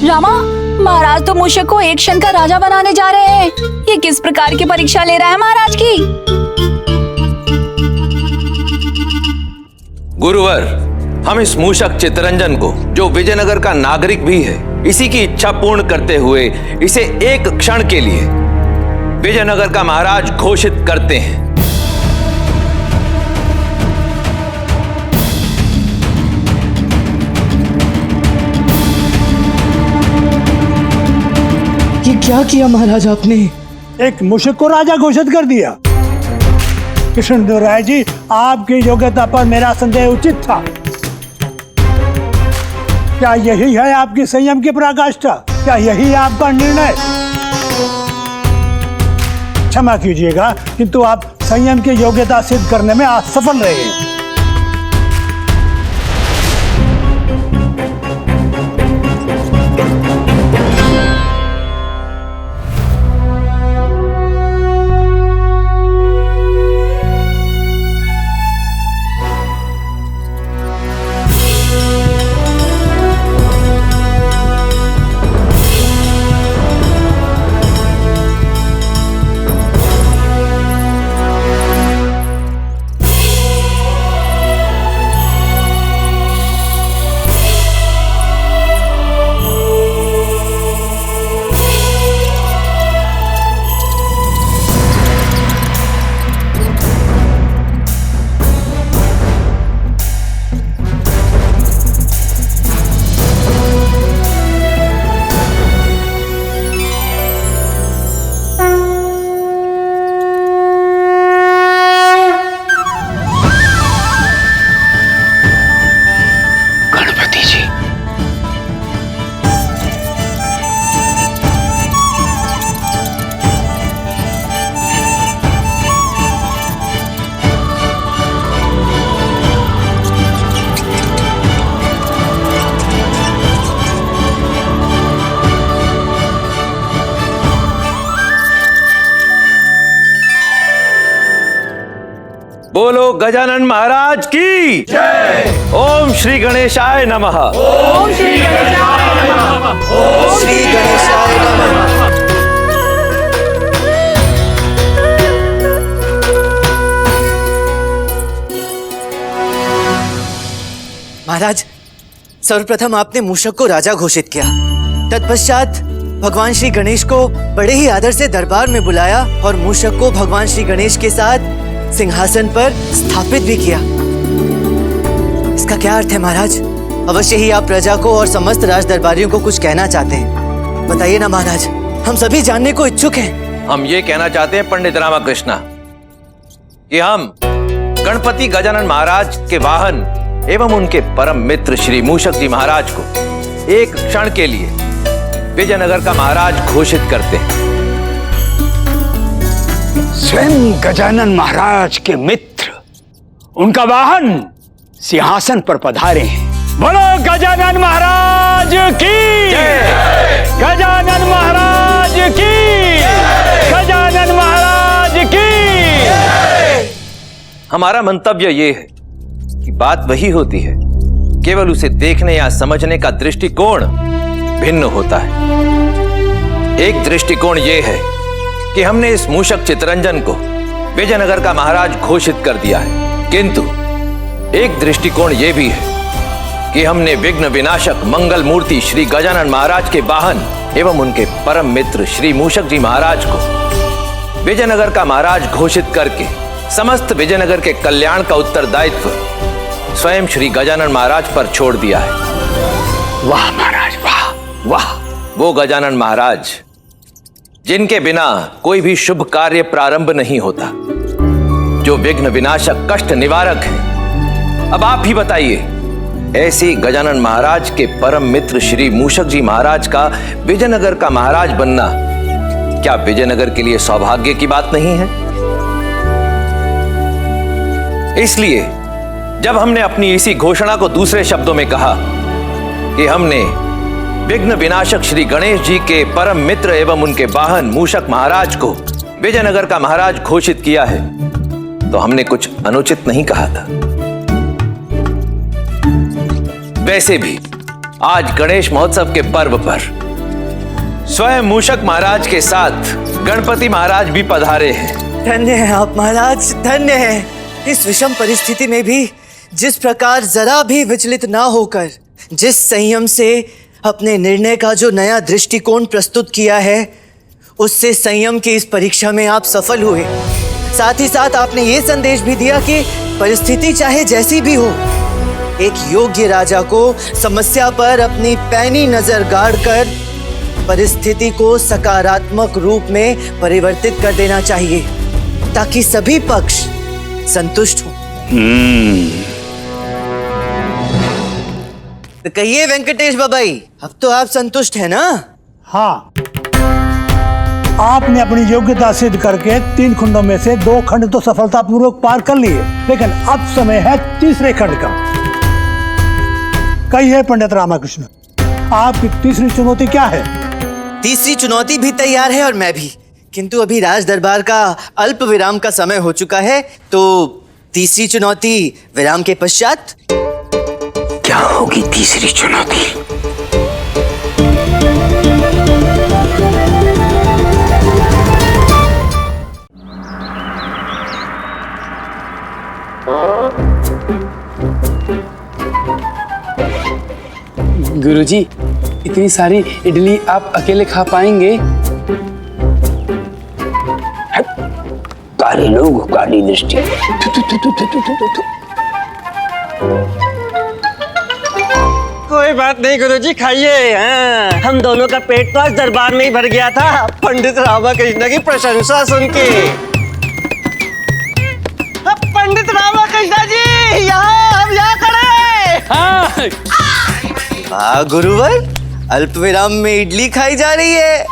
Speaker 3: रामा, महाराज तो मूषक को एक क्षण का राजा बनाने जा रहे हैं। ये किस प्रकार की परीक्षा ले रहा है महाराज की?
Speaker 8: गुरुवर, हम इस मूषक चितरंजन को, जो विजयनगर का नागरिक भी है, इसी की इच्छा पूर्ण करते हुए इसे एक क्षण के लिए विजयनगर का महाराज घोषित करते हैं।
Speaker 1: ये क्या किया महाराज आपने?
Speaker 9: एक मूषक को राजा घोषित कर दिया। कृष्णदेवराय जी, आपकी योग्यता पर मेरा संदेह उचित था। क्या यही है आपकी संयम की पराकाष्ठा? क्या यही है आपका निर्णय? क्षमा कीजिएगा, किंतु आप संयम की योग्यता सिद्ध करने में असफल रहे हैं।
Speaker 8: बोलो गजानन महाराज की जय। ओम श्री गणेशाय नमः।
Speaker 1: ओम श्री गणेशाय नमः। ओम श्री गणेशाय नमः। महाराज, सर्वप्रथम आपने मूषक को राजा घोषित किया। तत्पश्चात भगवान श्री गणेश को बड़े ही आदर से दरबार में बुलाया और मूषक को भगवान श्री गणेश के साथ सिंहासन पर स्थापित भी किया। इसका क्या अर्थ है महाराज? अवश्य ही आप प्रजा को और समस्त राज दरबारियों को कुछ कहना चाहते हैं। बताइए ना महाराज, हम सभी जानने को इच्छुक हैं।
Speaker 8: हम ये कहना चाहते हैं पंडित रामाकृष्णा कि हम गणपति गजानन महाराज के वाहन एवं उनके परम मित्र श्री मूषक जी महाराज को एक क्षण के लिए विजयनगर का महाराज घोषित करते हैं।
Speaker 6: स्वयं गजानन महाराज के मित्र, उनका वाहन सिंहासन पर पधारे हैं। बोलो गजानन महाराज की जय। गजानन महाराज की जय। गजानन महाराज की जय।
Speaker 8: हमारा मंतव्य ये है कि बात वही होती है, केवल उसे देखने या समझने का दृष्टिकोण भिन्न होता है। एक दृष्टिकोण ये है कि हमने इस मूषक चितरंजन को विजयनगर का महाराज घोषित कर दिया है, किंतु एक दृष्टिकोण ये भी है कि हमने विघ्न विनाशक मंगल मूर्ति श्री गजानन महाराज के वाहन एवं उनके परम मित्र श्री मूषक जी महाराज को विजयनगर का महाराज घोषित करके समस्त विजयनगर के कल्याण का उत्तरदायित्व स्वयं श्री गजानन महाराज पर छोड़ दिया है।
Speaker 6: वाह महाराज, वाह वाह।
Speaker 8: वो गजानन महाराज जिनके बिना कोई भी शुभ कार्य प्रारंभ नहीं होता, जो विघ्न विनाशक कष्ट निवारक है। अब आप ही बताइए, ऐसे गजानन महाराज के परम मित्र श्री मूषक जी महाराज का विजयनगर का महाराज बनना क्या विजयनगर के लिए सौभाग्य की बात नहीं है? इसलिए जब हमने अपनी इसी घोषणा को दूसरे शब्दों में कहा कि हमने विघ्न विनाशक श्री गणेश जी के परम मित्र एवं उनके वाहन मूषक महाराज को विजयनगर का महाराज घोषित किया है, तो हमने कुछ अनुचित नहीं कहा था। वैसे भी आज गणेश महोत्सव के पर्व पर स्वयं मूषक महाराज के साथ गणपति महाराज भी पधारे हैं।
Speaker 1: धन्य है आप महाराज, धन्य है। इस विषम परिस्थिति में भी जिस प्रकार जरा भी विचलित ना होकर, जिस संयम से अपने निर्णय का जो नया दृष्टिकोण प्रस्तुत किया है, उससे संयम की इस परीक्षा में आप सफल हुए। साथ ही साथ आपने ये संदेश भी दिया कि परिस्थिति चाहे जैसी भी हो, एक योग्य राजा को समस्या पर अपनी पैनी नजर गाड़कर परिस्थिति को सकारात्मक रूप में परिवर्तित कर देना चाहिए, ताकि सभी पक्ष संतुष्ट हों। तो कहिए वेंकटेश बाबाई, अब तो आप संतुष्ट हैं ना?
Speaker 9: हाँ, आपने अपनी योग्यता सिद्ध करके 3 खंडों में से 2 खंड तो सफलतापूर्वक पार कर लिए, लेकिन अब समय है तीसरे खंड का। कहिए पंडित रामाकृष्ण, आपकी तीसरी चुनौती क्या है?
Speaker 1: तीसरी चुनौती भी तैयार है और मैं भी, किंतु अभी राज दरबार का अल्प विराम का समय हो चुका है, तो तीसरी चुनौती विराम के पश्चात।
Speaker 5: क्या होगी तीसरी चुनौती?
Speaker 13: गुरुजी, इतनी सारी इडली आप अकेले खा पाएंगे?
Speaker 5: काले लोग, काली दृष्टि।
Speaker 14: कोई बात नहीं गुरुजी, खाइए। हम दोनों का पेट तो आज दरबार में ही भर गया था, पंडित रामाकृष्ण की प्रशंसा सुन के। पंडित रामाकृष्ण जी, यहाँ हम यहाँ खड़े।
Speaker 1: हाँ गुरुवर, अल्प विराम में इडली खाई जा रही है।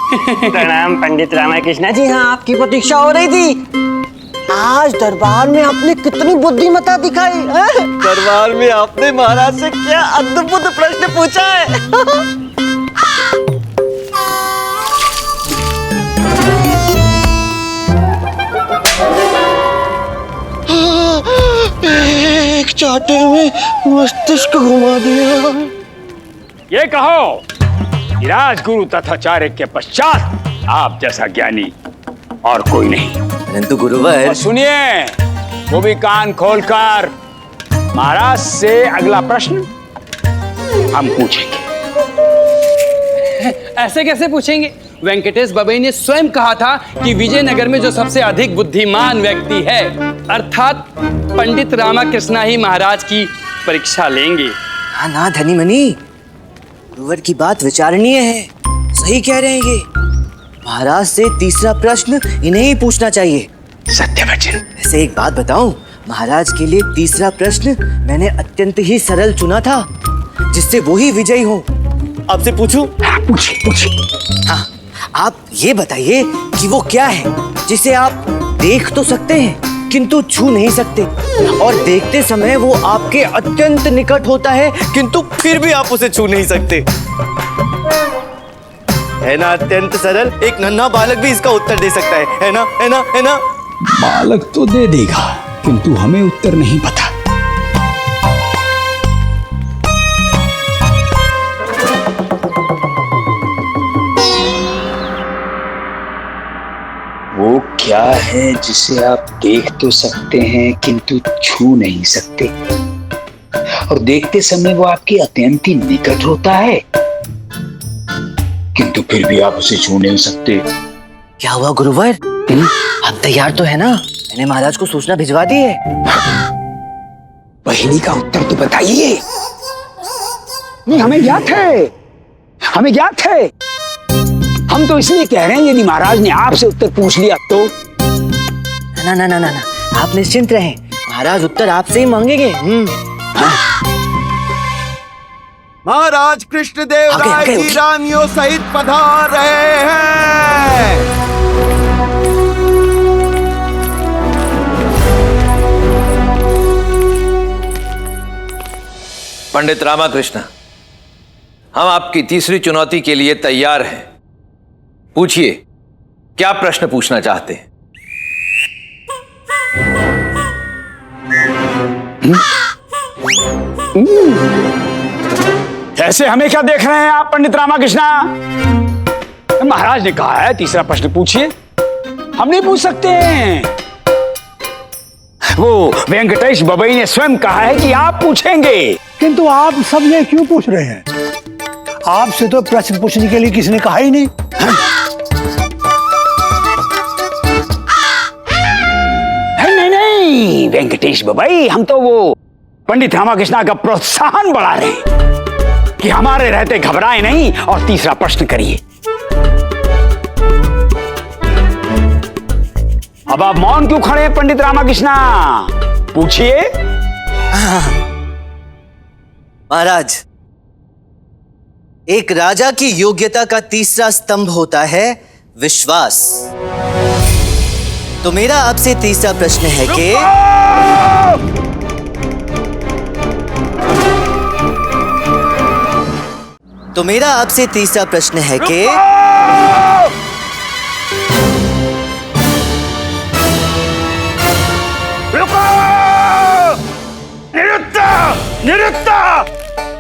Speaker 14: प्रणाम पंडित रामाकृष्ण जी। हाँ, आपकी प्रतीक्षा हो रही थी। आज दरबार में आपने कितनी बुद्धिमत्ता दिखाई है? दरबार में आपने महाराज से क्या अद्भुत प्रश्न पूछा है। एक चाटे में मस्तिष्क घुमा दिया।
Speaker 7: ये कहो कि राजगुरु तथाचार्य के पश्चात आप जैसा ज्ञानी और कोई नहीं।
Speaker 1: परंतु गुरुवर,
Speaker 7: सुनिए, वो भी कान खोलकर, महाराज से अगला प्रश्न हम पूछेंगे।
Speaker 13: ऐसे कैसे पूछेंगे? वेंकटेश बाबाई ने स्वयं कहा था कि विजयनगर में जो सबसे अधिक बुद्धिमान व्यक्ति है, अर्थात पंडित रामाकृष्ण ही महाराज की परीक्षा लेंगे।
Speaker 1: हाँ ना धनी मनी, गुरुवर की बात विचारणीय है, सही कह रहे हैं ये। महाराज से तीसरा प्रश्न इन्हें ही पूछना चाहिए।
Speaker 5: सत्य वचन।
Speaker 1: ऐसे एक बात बताऊं, महाराज के लिए तीसरा प्रश्न मैंने अत्यंत ही सरल चुना था, जिससे वो ही विजयी हो। आपसे पूछूं?
Speaker 5: हाँ, पूछिए।
Speaker 1: हाँ, आप ये बताइए कि वो क्या है जिसे आप देख तो सकते हैं किंतु छू नहीं सकते, और देखते समय वो आपके अत्यंत निकट होता है किंतु फिर भी आप उसे छू नहीं सकते। है ना अत्यंत सरल? एक नन्हा बालक भी इसका उत्तर दे सकता है ना? है ना? है ना?
Speaker 6: बालक तो दे देगा, किंतु हमें उत्तर नहीं पता।
Speaker 5: वो क्या है जिसे आप देख तो सकते हैं किंतु छू नहीं सकते, और देखते समय वो आपके अत्यंत ही निकट होता है, किंतु फिर भी आप उसे छू नहीं सकते?
Speaker 1: क्या हुआ गुरुवर? आप तैयार तो है ना? मैंने महाराज को सूचना भिजवा दी है।
Speaker 5: पहेली का उत्तर तो बताइए। नहीं, हमें ज्ञात है, हमें ज्ञात है। हम तो इसलिए कह रहे हैं, यदि महाराज ने आपसे उत्तर पूछ लिया तो।
Speaker 1: ना ना ना ना ना, आप निश्चिंत रहें, महाराज उत्तर आपसे ही मांगेंगे।
Speaker 12: महाराज कृष्णदेव राय जी रानियों सहित पधार रहे हैं।
Speaker 8: पंडित रामाकृष्ण, हम आपकी तीसरी चुनौती के लिए तैयार हैं। पूछिए, क्या प्रश्न पूछना चाहते हैं?
Speaker 7: ऐसे हमें क्या देख रहे हैं आप पंडित रामाकृष्णा? महाराज ने कहा है तीसरा प्रश्न पूछिए, हम नहीं पूछ सकते हैं। वो वेंकटेश बबई ने स्वयं कहा है कि आप पूछेंगे।
Speaker 9: किंतु आप सब ये क्यों पूछ रहे हैं? आपसे तो प्रश्न पूछने के लिए किसी ने कहा ही नहीं।
Speaker 7: नहीं वेंकटेश बबई, हम तो वो पंडित रामाकृष्णा का प्रोत्साहन बढ़ा रहे हैं कि हमारे रहते घबराए नहीं और तीसरा प्रश्न करिए। अब आप मौन क्यों खड़े हैं पंडित रामाकृष्णा? पूछिए।
Speaker 1: महाराज, एक राजा की योग्यता का तीसरा स्तंभ होता है विश्वास। तो मेरा आपसे तीसरा प्रश्न है कि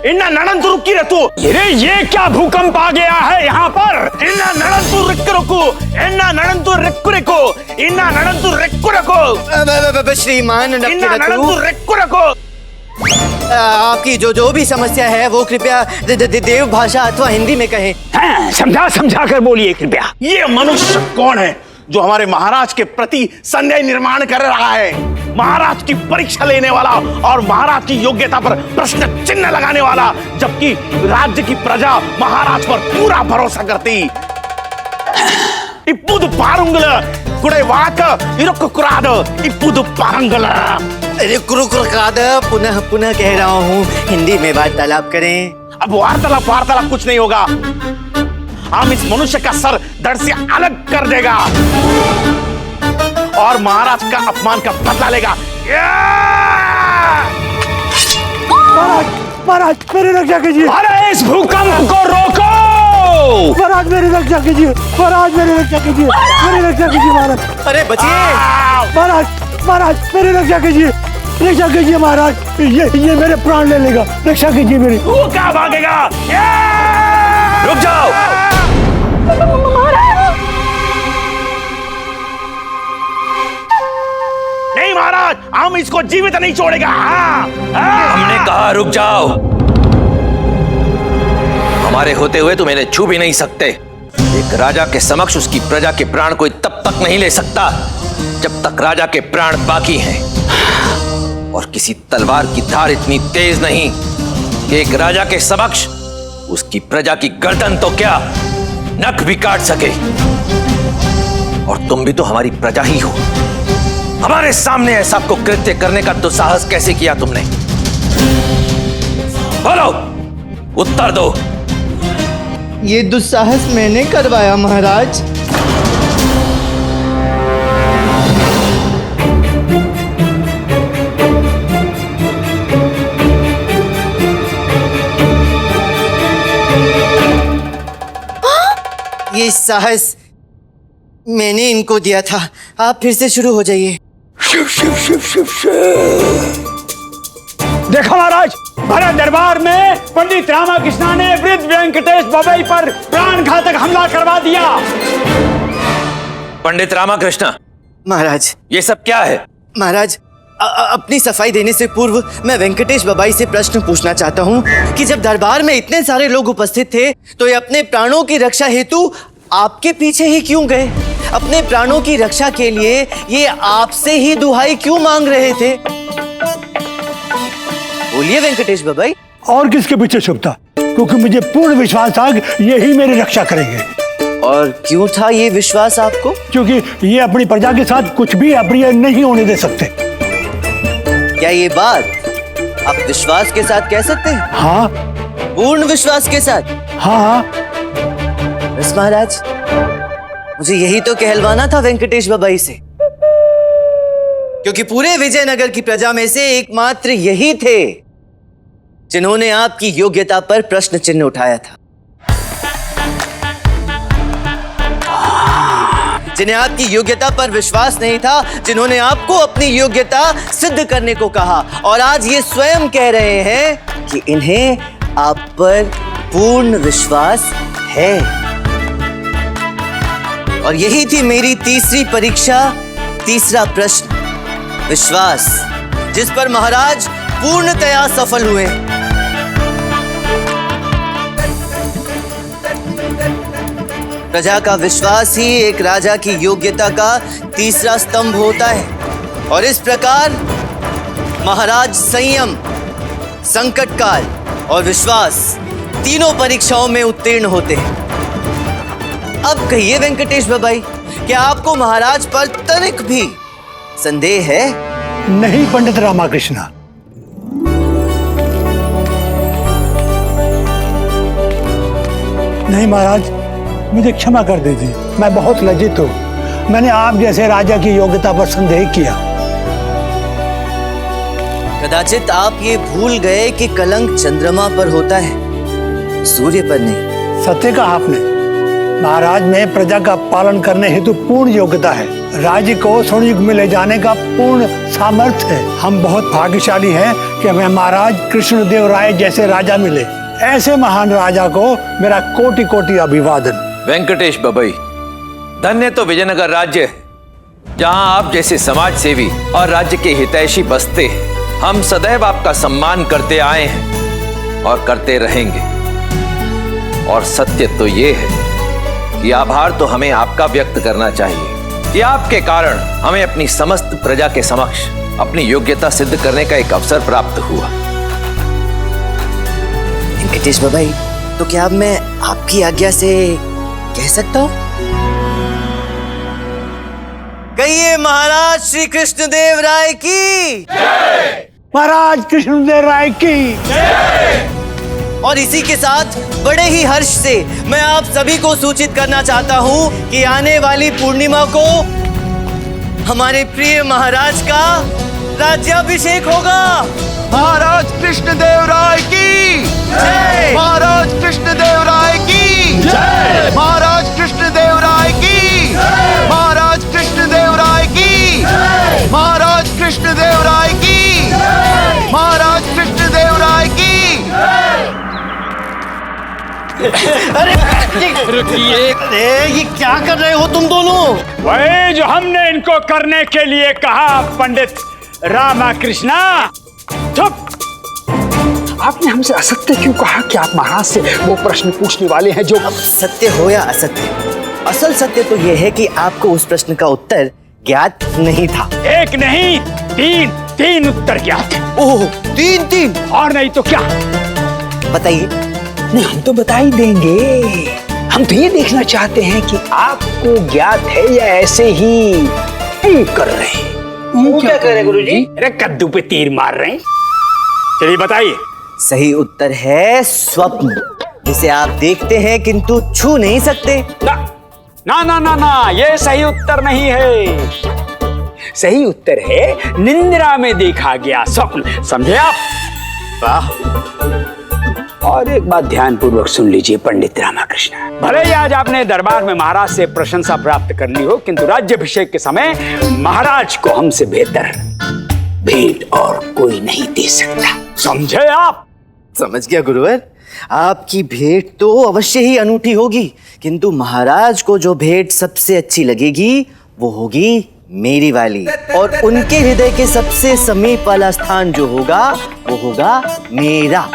Speaker 7: इन्ना नड़ंतु रुकी रहतु। ये क्या भूकंप आ गया है यहाँ पर? इन्ना नड़ंतु रिक्क रुको, इन्ना नड़ंतु रिक्क रुको, इन्ना नड़ंतु रिक्क रुको।
Speaker 1: श्रीमान
Speaker 7: इन्ना नड़ंतु रिक्क रुको।
Speaker 1: आपकी जो भी समस्या है वो कृपया देव भाषा अथवा हिंदी में कहें।
Speaker 7: हाँ, समझा कर बोलिए कृपया।
Speaker 12: ये मनुष्य कौन है जो हमारे महाराज के प्रति संदेह निर्माण कर रहा है? महाराज की परीक्षा लेने वाला और महाराज की योग्यता पर प्रश्न चिन्ह लगाने वाला, जबकि राज्य की प्रजा महाराज पर पूरा भरोसा करती। इपुद पारुंगल कुड़े वाक इरुक कुराद इपुद पारुंगल।
Speaker 1: पुनः पुनः कह रहा हूँ, हिंदी में वार्तालाप करें।
Speaker 12: अब वार्तालाप कुछ नहीं होगा। हम इस मनुष्य का सर धड़ से अलग कर देगा और महाराज का अपमान का बदला लेगा।
Speaker 9: महाराज मेरी रक्षा कीजिए।
Speaker 7: अरे इस भूकंप को रोको।
Speaker 9: महाराज मेरी रक्षा कीजिए। महाराज मेरी रक्षा कीजिए। मेरी रक्षा कीजिए महाराज।
Speaker 1: अरे बचिए।
Speaker 9: महाराज मेरी रक्षा कीजिए। रक्षा कीजिए महाराज। ये मेरे प्राण ले लेगा। रक्षा कीजिए मेरी।
Speaker 12: वो क्या भागेगा?
Speaker 8: रुक जाओ।
Speaker 12: नहीं महाराज, हम इसको जीवित नहीं छोड़ेगा।
Speaker 8: हमने कहा रुक जाओ। हमारे होते हुए तुम इन्हें छू भी नहीं सकते। एक राजा के समक्ष उसकी प्रजा के प्राण कोई तब तक नहीं ले सकता जब तक राजा के प्राण बाकी हैं। और किसी तलवार की धार इतनी तेज नहीं कि एक राजा के समक्ष उसकी प्रजा की गर्दन तो क्या नख भी काट सके। और तुम भी तो हमारी प्रजा ही हो। हमारे सामने ऐसा को कृत्य करने का दुस्साहस कैसे किया तुमने? बोलो, उत्तर दो।
Speaker 1: ये दुस्साहस मैंने करवाया महाराज। ये साहस मैंने इनको दिया था। आप फिर से शुरू हो जाइए।
Speaker 7: देखो महाराज, भरत दरबार में पंडित रामाकृष्णा ने वृद्ध वेंकटेश बबई पर प्राणघातक हमला करवा दिया।
Speaker 8: पंडित रामाकृष्णा।
Speaker 1: महाराज,
Speaker 8: ये सब क्या है?
Speaker 1: महाराज, अपनी सफाई देने से पूर्व मैं वेंकटेश बबाई से प्रश्न पूछना चाहता हूँ कि जब दरबार में इतने सारे लोग उपस्थित थे तो ये अपने प्राणों की रक्षा हेतु आपके पीछे ही क्यों गए? अपने प्राणों की रक्षा के लिए ये आपसे ही दुहाई क्यों मांग रहे थे? बोलिए वेंकटेश बबाई।
Speaker 9: और किसके पीछे छुपता? क्योंकि मुझे पूर्ण विश्वास था कि यही मेरी रक्षा करेंगे।
Speaker 1: और क्यों था ये विश्वास आपको?
Speaker 9: क्योंकि ये अपनी प्रजा के साथ कुछ भी अप्रिय नहीं होने दे सकते।
Speaker 1: क्या ये बात आप विश्वास के साथ कह सकते हैं?
Speaker 9: हाँ।
Speaker 1: पूर्ण विश्वास के साथ?
Speaker 9: हाँ।
Speaker 1: बस महाराज, मुझे यही तो कहलवाना था वेंकटेश बबाई से, क्योंकि पूरे विजयनगर की प्रजा में से एकमात्र यही थे जिन्होंने आपकी योग्यता पर प्रश्न चिन्ह उठाया था, जिन्हें आपकी योग्यता पर विश्वास नहीं था, जिन्होंने आपको अपनी योग्यता सिद्ध करने को कहा, और आज ये स्वयं कह रहे हैं कि इन्हें आप पर पूर्ण विश्वास है। और यही थी मेरी तीसरी परीक्षा, तीसरा प्रश्न, विश्वास, जिस पर महाराज पूर्णतया सफल हुए। प्रजा का विश्वास ही एक राजा की योग्यता का तीसरा स्तंभ होता है। और इस प्रकार महाराज संयम, संकट काल और विश्वास तीनों परीक्षाओं में उत्तीर्ण होते हैं। अब कहिए वेंकटेश बाबाई, क्या आपको महाराज पर तनिक भी संदेह है?
Speaker 9: नहीं पंडित रामाकृष्णा, नहीं महाराज, मुझे क्षमा कर दीजिए, मैं बहुत लज्जित हूँ। मैंने आप जैसे राजा की योग्यता पर संदेह किया।
Speaker 1: कदाचित आप ये भूल गए कि कलंक चंद्रमा पर होता है, सूर्य पर नहीं।
Speaker 9: सत्य कहा आपने। महाराज में प्रजा का पालन करने हेतु पूर्ण योग्यता है। राज्य को स्वर्ण युग में ले जाने का पूर्ण सामर्थ्य है। हम बहुत भाग्यशाली हैं कि हमें महाराज कृष्णदेव राय जैसे राजा मिले। ऐसे महान राजा को मेरा कोटि कोटि अभिवादन।
Speaker 8: वेंकटेश बबई, धन्य तो विजयनगर राज्य है, जहां आप जैसे समाज सेवी और राज्य के हितैषी बसते हैं। हम सदैव आपका सम्मान करते आए हैं और करते रहेंगे। और सत्य तो ये है कि आभार तो हमें आपका व्यक्त करना चाहिए कि आपके कारण हमें अपनी समस्त प्रजा के समक्ष अपनी योग्यता सिद्ध करने का एक अवसर प्राप्त हुआ।
Speaker 1: वेंकटेश बाबाई, तो क्या अब मैं आपकी आज्ञा से कह सकता हूँ? कहिए महाराज श्री कृष्णदेव राय की जय।
Speaker 9: महाराज कृष्णदेव राय की जय।
Speaker 1: और इसी के साथ बड़े ही हर्ष से मैं आप सभी को सूचित करना चाहता हूँ कि आने वाली पूर्णिमा को हमारे प्रिय महाराज का राज्याभिषेक होगा।
Speaker 12: महाराज कृष्णदेव राय की
Speaker 1: जय।
Speaker 12: महाराज कृष्णदेव राय की जय। महाराज कृष्णदेव राय की जय। महाराज कृष्णदेव राय की जय। महाराज कृष्णदेव राय की जय। महाराज कृष्णदेव राय की जय।
Speaker 7: रुकिए,
Speaker 1: अरे ये क्या कर रहे हो तुम दोनों?
Speaker 7: वही जो हमने इनको करने के लिए कहा पंडित रामाकृष्णा। चुप!
Speaker 5: आपने हमसे असत्य क्यों कहा कि आप महाराज से वो प्रश्न पूछने वाले हैं जो
Speaker 1: सत्य हो या असत्य, असल सत्य तो यह है कि आपको उस प्रश्न का उत्तर ज्ञात नहीं था।
Speaker 7: एक नहीं, तीन उत्तर ज्ञात थे।
Speaker 1: ओह, तीन?
Speaker 7: और नहीं तो क्या?
Speaker 1: बताइए।
Speaker 5: नहीं, हम तो बता ही देंगे। हम तो ये देखना चाहते हैं कि आपको ज्ञात है या ऐसे ही कर रहे हैं।
Speaker 7: क्या कर रहे गुरुजी? अरे कद्दू पे तीर मार रहे हैं। चलिए बताइए।
Speaker 1: सही उत्तर है स्वप्न, जिसे आप देखते हैं किंतु छू नहीं सकते।
Speaker 7: ना, ये सही उत्तर नहीं है। सही उत्तर है निंद्रा में देखा गया स्वप्न। समझे आप? वाह!
Speaker 6: और एक बात ध्यान पूर्वक सुन लीजिए पंडित रामाकृष्ण।
Speaker 7: भले ही आज आपने दरबार में महाराज से प्रशंसा प्राप्त कर ली हो, किंतु राज्याभिषेक के समय महाराज को हमसे बेहतर भेंट और कोई नहीं दे सकता। समझे आप?
Speaker 1: समझ गया गुरुवर। आपकी भेंट तो अवश्य ही अनूठी होगी, किंतु महाराज को जो भेंट सबसे अच्छी लगेगी वो होगी मेरी वाली। और उनके हृदय के सबसे समीप वाला स्थान जो होगा वो होगा मेरा।